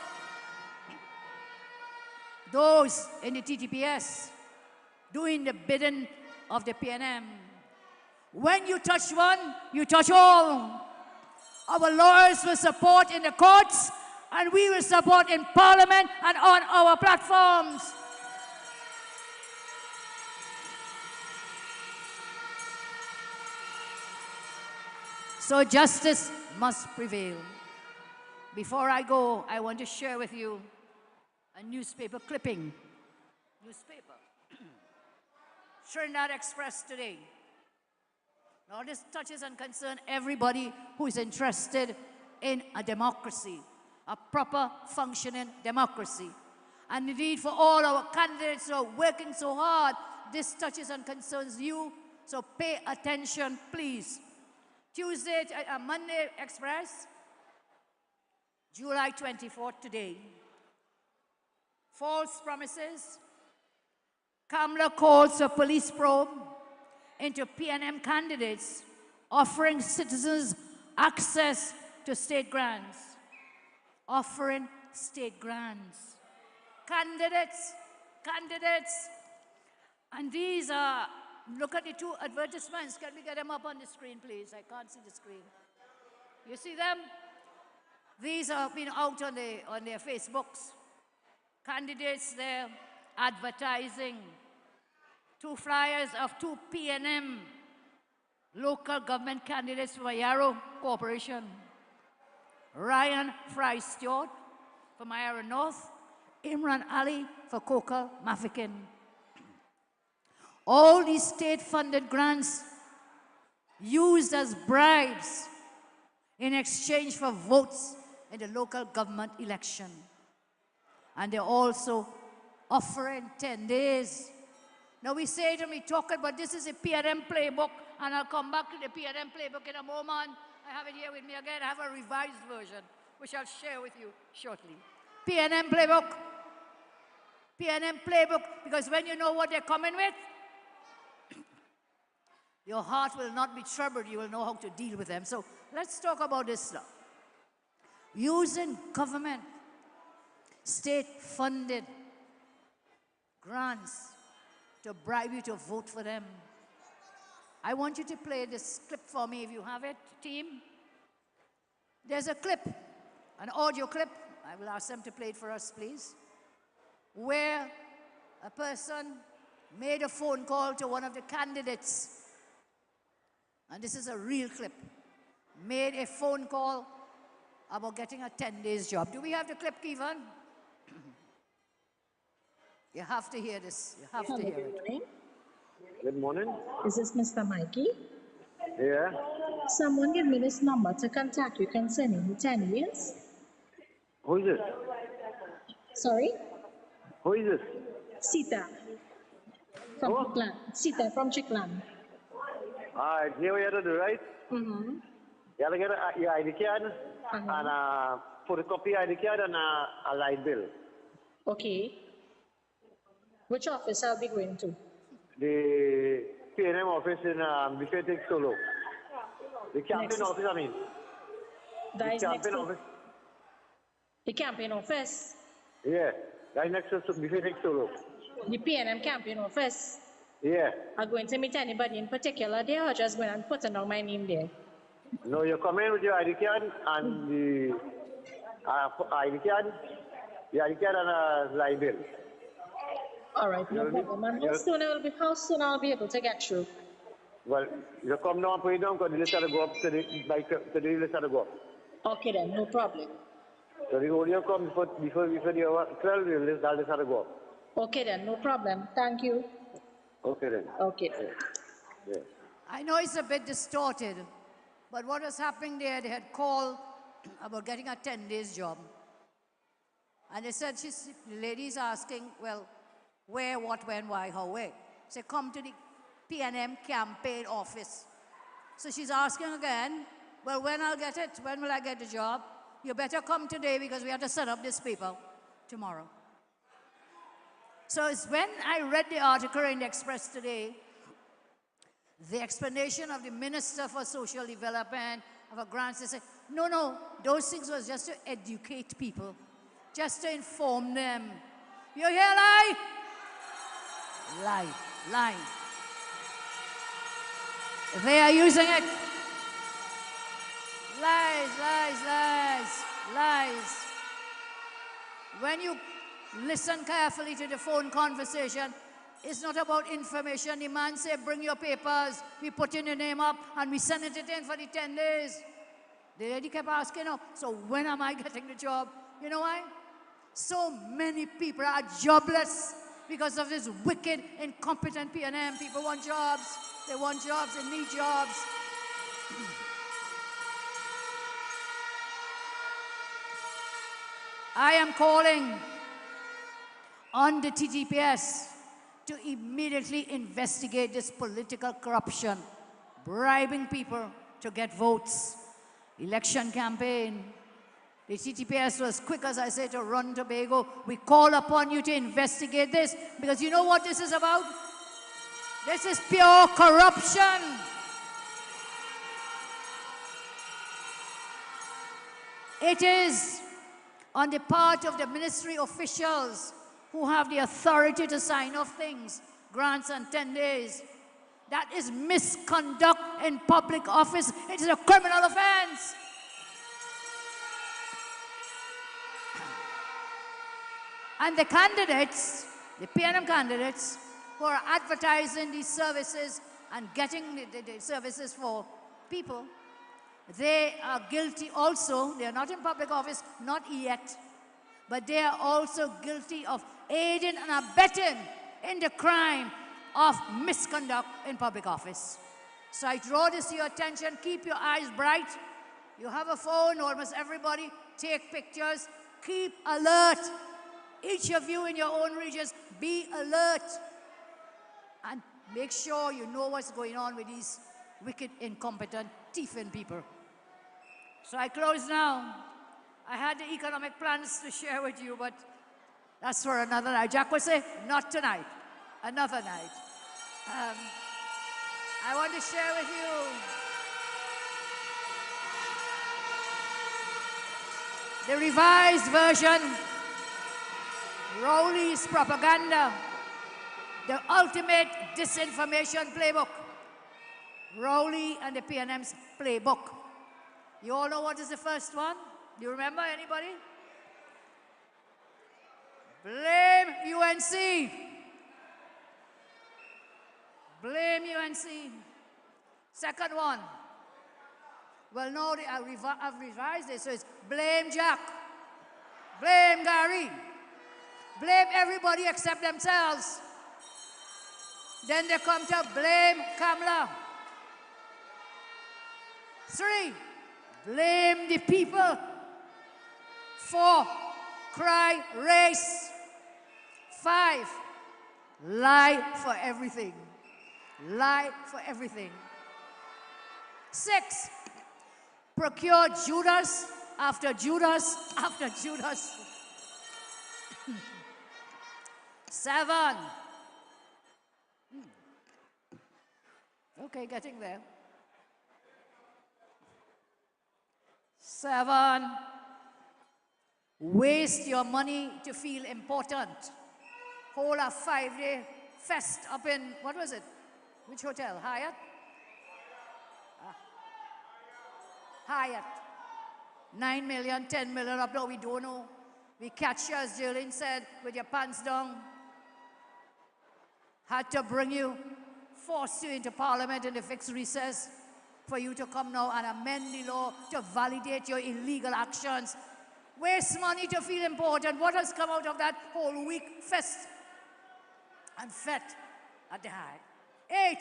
those in the TTPS doing the bidding of the PNM, when you touch one, you touch all. Our lawyers will support in the courts, and we will support in Parliament and on our platforms. So justice must prevail. Before I go, I want to share with you a newspaper clipping. Newspaper. Trinidad Express today. Now this touches and concerns everybody who is interested in a democracy, a proper functioning democracy. And indeed for all our candidates who are working so hard, this touches and concerns you, so pay attention, please. Monday Express, July 24th today. False promises. Kamla calls for police probe into PNM candidates offering citizens access to state grants. Offering state grants. Candidates. And these are, look at the two advertisements. Can we get them up on the screen, please? I can't see the screen. You see them? These have been out on their Facebooks. Candidates there advertising. Two flyers of two PNM local government candidates for Yarrow Corporation. Ryan Fry Stewart for Myara North, Imran Ali for Coca Mafikin. All these state-funded grants used as bribes in exchange for votes in the local government election. And they're also offering 10 days. Now we say to me, talking, but this is a PNM playbook, and I'll come back to the PNM playbook in a moment. I have it here with me again. I have a revised version, which I'll share with you shortly. PNM playbook, because when you know what they're coming with, your heart will not be troubled. You will know how to deal with them. So let's talk about this now. Using government, state-funded grants to bribe you to vote for them. I want you to play this clip for me if you have it, team. There's a clip, an audio clip. I will ask them to play it for us, please. Where a person made a phone call to one of the candidates. And this is a real clip. Made a phone call about getting a 10 days job. Do we have the clip, Kevin? You have to hear this. You have to hear it. Good morning. Is this Mr. Mikey? Yeah. Someone give me this number to contact you concerning 10 years. Who is this? Sorry? Who is this? Sita. From Chiklan. Sita from Chiklan. Alright, here we are to do, right? Mm-hmm. You have to get your ID card and a photocopy ID card and a light bill. Okay. Which office I'll be going to? The PNM office in Bifetic Solo. The campaign office, I mean. That is the next campaign to office. the campaign office. Yeah, right next to Bifetic Solo. The PNM campaign office. Yeah. Are going to meet anybody in particular there, or just going and putting down my name there? No, you come in with your ID card and the ID card, and a light bill. All right, no problem. And how soon I'll be able to get through? Well, you come down, put it down, because the list will go up to the list will go up. Okay then, no problem. So the audio comes before the 12, the list will go up. Okay then, no problem. Thank you. Okay then. Okay. Yeah. I know it's a bit distorted, but what was happening there, they had called about getting a 10 days job. And they said, the lady's asking, well, where, what, when, why, how, where? Say, come to the PNM campaign office. So she's asking again, well, when I'll get it? When will I get the job? You better come today because we have to set up this paper tomorrow. So it's when I read the article in the Express today, the explanation of the Minister for Social Development, of a grants, they said, no, those things was just to educate people, just to inform them. You hear lie? Lie. They are using it. Lies, lies, lies, lies. When you listen carefully to the phone conversation, it's not about information. The man said, bring your papers, we put in your name up, and we send it in for the 10 days. The lady kept asking, oh, so when am I getting the job? You know why? So many people are jobless because of this wicked, incompetent PNM. People want jobs. They want jobs. They need jobs. I am calling on the TTPS to immediately investigate this political corruption, bribing people to get votes. Election campaign. The TTPS was quick, as I said, to run Tobago. We call upon you to investigate this, because you know what this is about? This is pure corruption. It is on the part of the ministry officials who have the authority to sign off things, grants and 10 days. That is misconduct in public office. It is a criminal offense. And the candidates, the PNM candidates, who are advertising these services and getting the services for people, they are guilty also. They are not in public office, not yet, but they are also guilty of aiding and abetting in the crime of misconduct in public office. So I draw this to your attention. Keep your eyes bright. You have a phone, almost everybody. Take pictures. Keep alert. Each of you in your own regions, be alert. And make sure you know what's going on with these wicked, incompetent, thieving people. So I close now. I had the economic plans to share with you, but that's for another night. Jack will say, not tonight, another night. I want to share with you the revised version, Rowley's propaganda, the ultimate disinformation playbook. Rowley and the PNM's playbook. You all know what is the first one? Do you remember, anybody? Blame UNC. Blame UNC. Second one. Well, no, I've revised it, so it's blame Jack. Blame Gary. Blame everybody except themselves. Then they come to blame Kamala. 3, blame the people. 4, cry race. 5, lie for everything. Lie for everything. 6, procure Judas after Judas after Judas. 7. Okay, getting there. 7, waste your money to feel important. Hold a 5-day fest up in, what was it? Which hotel? Hyatt? Hyatt. 9 million, 10 million up there, we don't know. We catch you, as Jolene said, with your pants down. Had to bring you, force you into Parliament in the fixed recess for you to come now and amend the law to validate your illegal actions. Waste money to feel important. What has come out of that whole week? Fest and fete at the High. 8,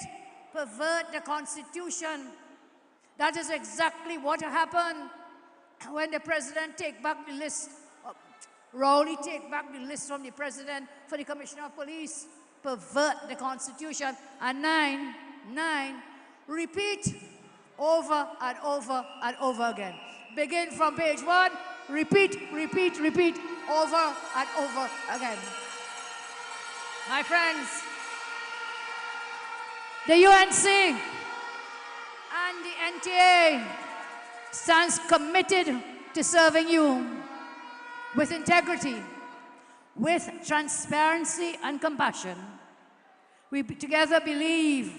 pervert the Constitution. That is exactly what happened when the president take back the list. Rowley take back the list from the president for the Commissioner of Police. Pervert the Constitution. And 9, repeat over and over and over again. Begin from page 1, repeat, repeat, repeat, over and over again. My friends, the UNC and the NTA stands committed to serving you with integrity, with transparency and compassion. We together believe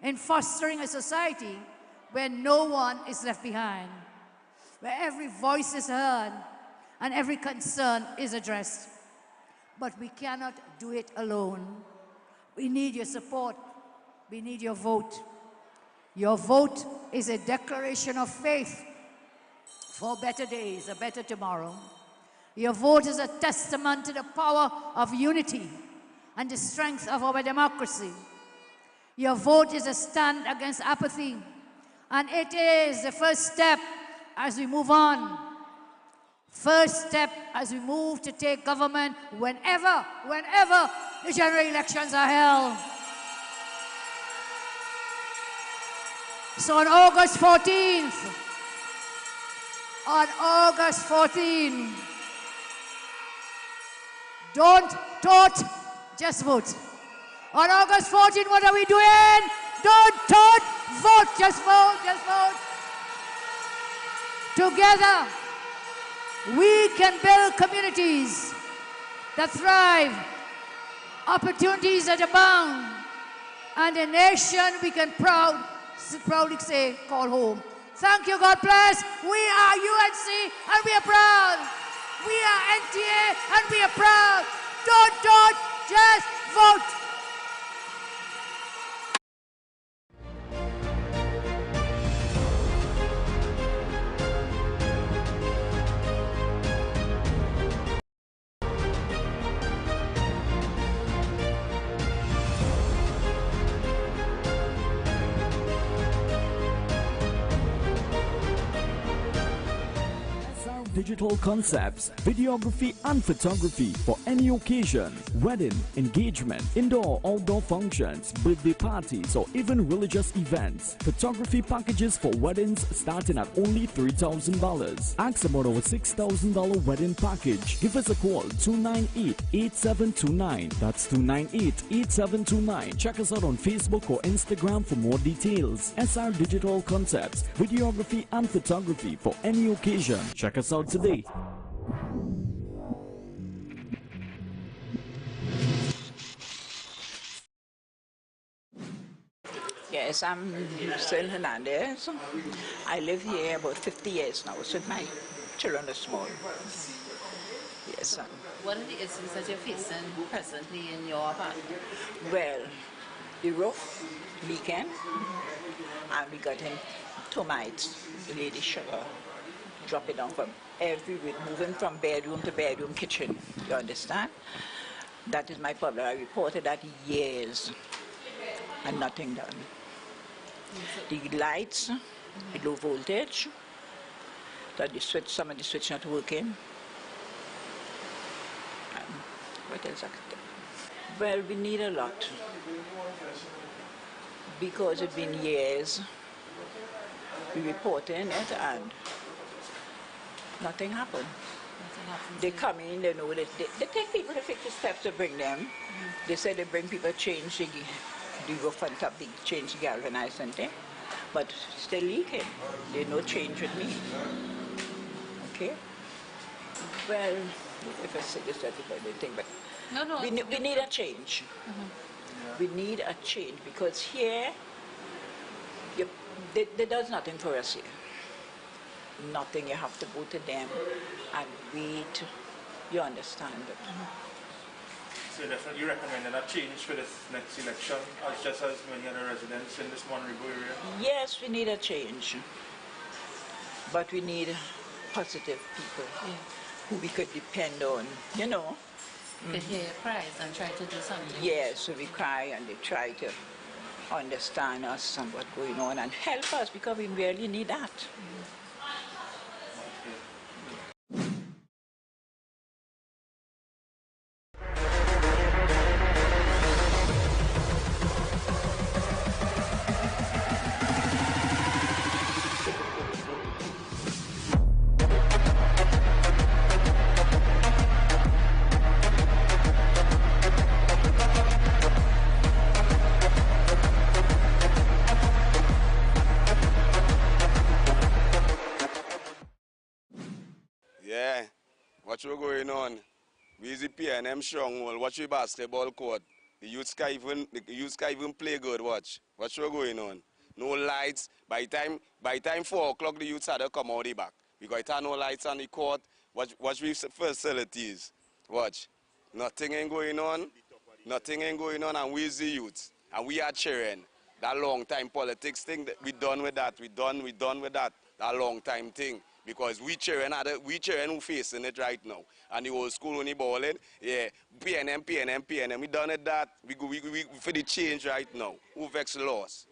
in fostering a society where no one is left behind. where every voice is heard and every concern is addressed. But we cannot do it alone. We need your support. We need your vote. Your vote is a declaration of faith for better days, a better tomorrow. Your vote is a testament to the power of unity and the strength of our democracy. Your vote is a stand against apathy, and it is the first step as we move on. First step as we move to take government whenever the general elections are held. So on August 14th, don't tote, just vote. On August 14th, what are we doing? Don't tote, vote, just vote, just vote. Together, we can build communities that thrive, opportunities that abound, and a nation we can proudly say, call home. Thank you, God bless. We are UNC and we are proud. We are NTA and we are proud. Don't, just vote. Digital concepts, videography and photography for any occasion, wedding, engagement, indoor, outdoor functions, birthday parties or even religious events. Photography packages for weddings starting at only $3,000. Ask about our $6,000 wedding package. Give us a call 298-8729. That's 298-8729. Check us out on Facebook or Instagram for more details. SR Digital Concepts, videography and photography for any occasion. Check us out today. Yes, I'm Lucille Hernandez. I live here about 50 years now, since my children are small. Yes. What are the issues that you're facing presently in your apartment? Well, the roof leaking, and we got in termites, the lady sugar, dropping down from everywhere, moving from bedroom to bedroom, kitchen, you understand? That is my problem. I reported that years and nothing done. The lights, the low voltage, that the switch, some of the switch not working. What else I could do? Well, we need a lot. Because it's been years, we reporting it and nothing happened. They come in, they know that they take people to take the steps to bring them. They say they bring people, change the roof on top, they change the galvanized and thing, but still leaking. There's no change with me. Okay? Well, if I say this, everybody think, but no, we need a change. We need a change because here, they does nothing for us here. Nothing, you have to go to them and wait. You understand it. So definitely you recommending a change for this next election, just as many other residents in this Monterey area? Yes, we need a change. But we need positive people who we could depend on, you know. Could hear your cries and try to do something. Yes, so we cry and they try to understand us and what's going on and help us because we really need that. Yeah, what's going on? We the PNM stronghold, watch your basketball court. The youths can't even play good, watch. What's going on? No lights. By time 4 o'clock the youths had to come out the back. Because it had no lights on the court. Watch we facilities. Watch. Nothing ain't going on. Nothing ain't going on, and we is the youth. And we are cheering. That long time politics thing, that we done with that. We done with that. That long time thing. Because we cheering who facing it right now. And the old school only balling, yeah, PNM. We done it that. We for the change right now. Who vex loss?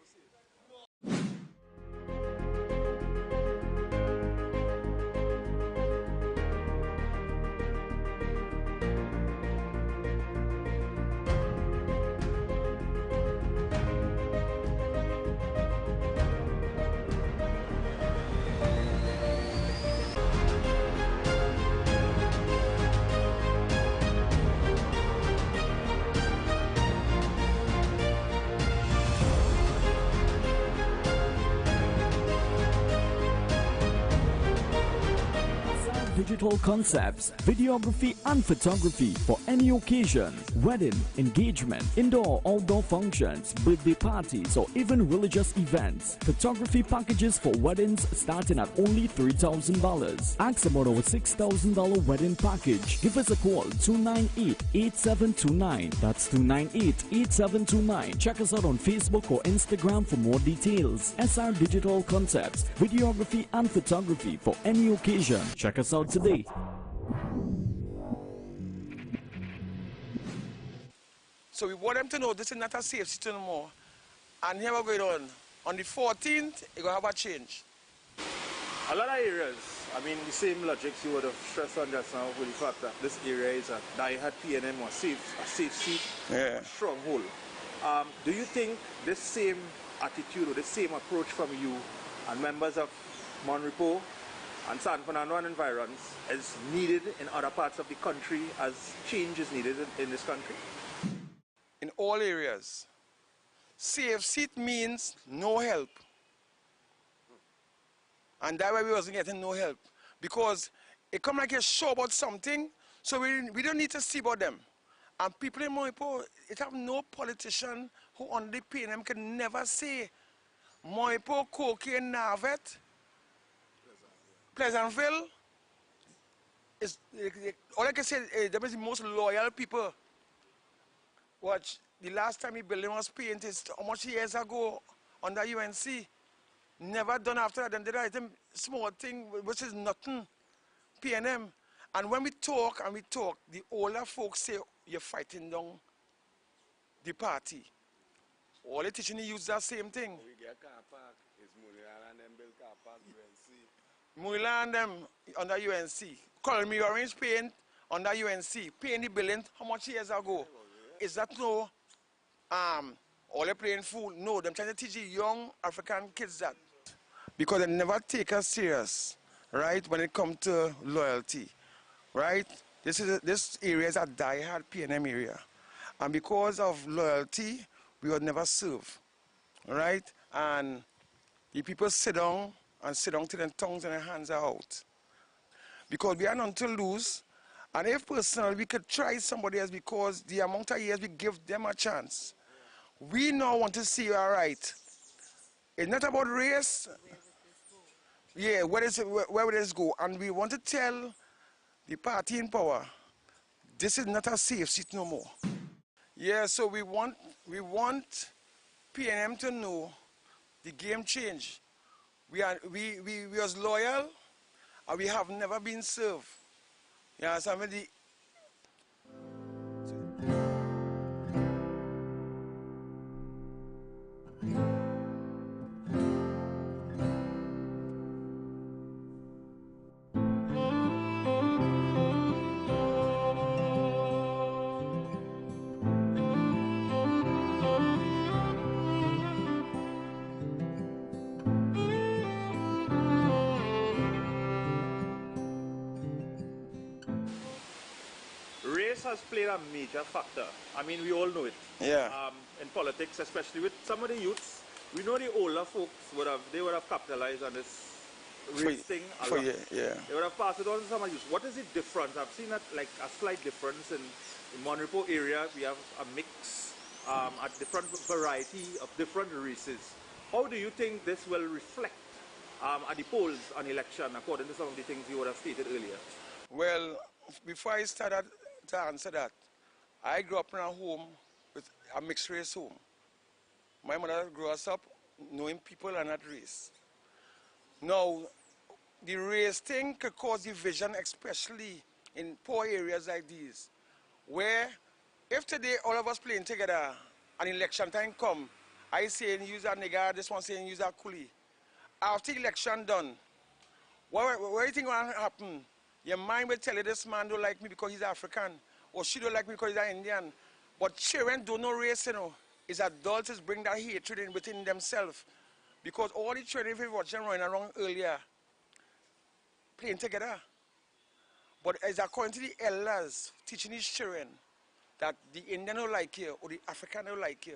Digital concepts, videography and photography for any occasion, wedding, engagement, indoor, outdoor functions, birthday parties or even religious events. Photography packages for weddings starting at only $3,000. Ask about our $6,000 wedding package. Give us a call 298-8729. That's 298-8729. Check us out on Facebook or Instagram for more details. SR Digital Concepts, videography and photography for any occasion. Check us out today. So we want them to know this is not a safe city anymore. And here we're going on the 14th, it's going to have a change. A lot of areas, I mean, the same logics you would have stressed on just now with the fact that this area is a die-hard PNM or a safe seat, a stronghold. Do you think this same attitude or the same approach from you and members of Monrepo and San Fernando and environs is needed in other parts of the country as change is needed in this country? In all areas. Safe seat means no help. And that's why we wasn't getting no help. Because it come like a show about something, so we don't need to see about them. And people in Monrepo, it have no politician who under the PNM can never say Monrepo, Koki, and Navet, Pleasantville, is all I can say them is the most loyal people. Watch, the last time the building was painted, how much years ago under UNC? Never done after that. Them did a small thing which is nothing. PNM. And when we talk, the older folks say you're fighting down the party. All the teaching you use that same thing. We get car park. It's Muriel and them build car park UNC. Muriel and them under UNC. Call me orange paint under UNC. Paint the building how much years ago? Is that no all they playing fool? No, them trying to teach the young African kids that. Because they never take us serious, right, when it comes to loyalty, right? This area is a die-hard PNM area. And because of loyalty, we would never serve, right? And the people sit down till their tongues and their hands are out. Because we are none to lose. And if personally we could try somebody else because the amount of years we give them a chance, we now want to see you all right. It's not about race. Yeah, where would this go? And we want to tell the party in power, this is not a safe seat no more. Yeah, so we want PNM to know the game change. We was loyal and we have never been served. Yeah, somebody. Has played a major factor. I mean, we all know it. Yeah. In politics, especially with some of the youths, we know the older folks would have capitalized on this race thing a lot. Yeah. They would have passed it on to some of the youth. What is the difference? I've seen that like a slight difference in Monrepo area. We have a mix, a different variety of different races. How do you think this will reflect at the polls on election, according to some of the things you would have stated earlier? Well, before I started to answer that, I grew up in a home with a mixed race home. My mother grew us up knowing people are not race. Now, the race thing could cause division, especially in poor areas like these, where if today all of us playing together and election time come, I saying use a nigger, this one saying use a coolie. After election done, what do you think will happen? Your mind will tell you this man don't like me because he's African, or she don't like me because he's an Indian. But children don't know race, you know. It's adults that bring that hatred in within themselves. Because all the children, if you watch them running around earlier, playing together. But as according to the elders teaching these children that the Indian don't like you or the African don't like you.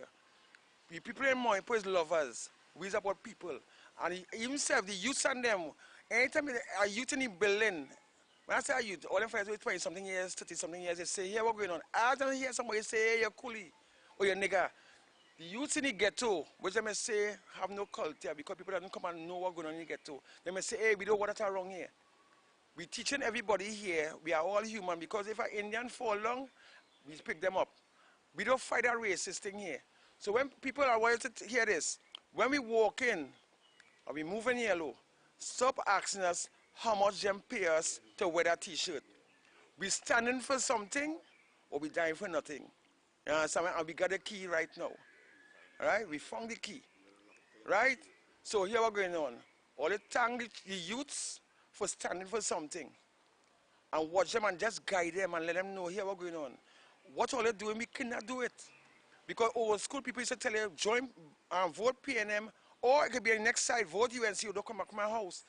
The people in Moipo is lovers. We is about people. And himself, the youths and them, anytime a youth in the building, when I say a youth, all them friends with 20-something years, 30-something years, they say, here, what's going on? I don't hear somebody say, hey, you're coolie or you're nigger. The youths in the ghetto, which they may say have no culture because people don't come and know what's going on in the ghetto. They may say, hey, we don't want that wrong here. We're teaching everybody here, we are all human because if an Indian fall down, we pick them up. We don't fight that racist thing here. So when people are wanting to hear this, when we walk in or we move in yellow, stop asking us how much them pay us to wear that t-shirt. We standing for something or we dying for nothing. You understand? And we got the key right now. All right? We found the key. Right? So here what's going on. All the time the youths for standing for something. And watch them and just guide them and let them know here what's going on. What all they're doing, we cannot do it. Because old school people used to tell you, join, vote PNM, or it could be the next side, vote UNC, you don't come back to my house.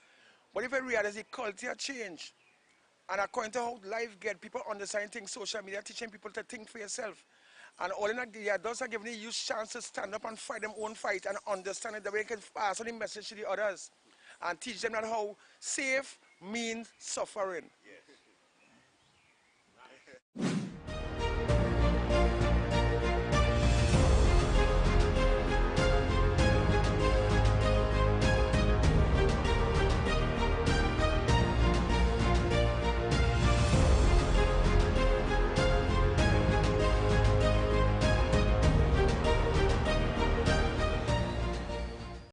But if I realize the culture change, and according to how life get, people understand things, social media, teaching people to think for yourself. And all in the adults are giving the youth chance to stand up and fight them own fight and understand it the way they can pass on the message to the others. And teach them that how safe means suffering.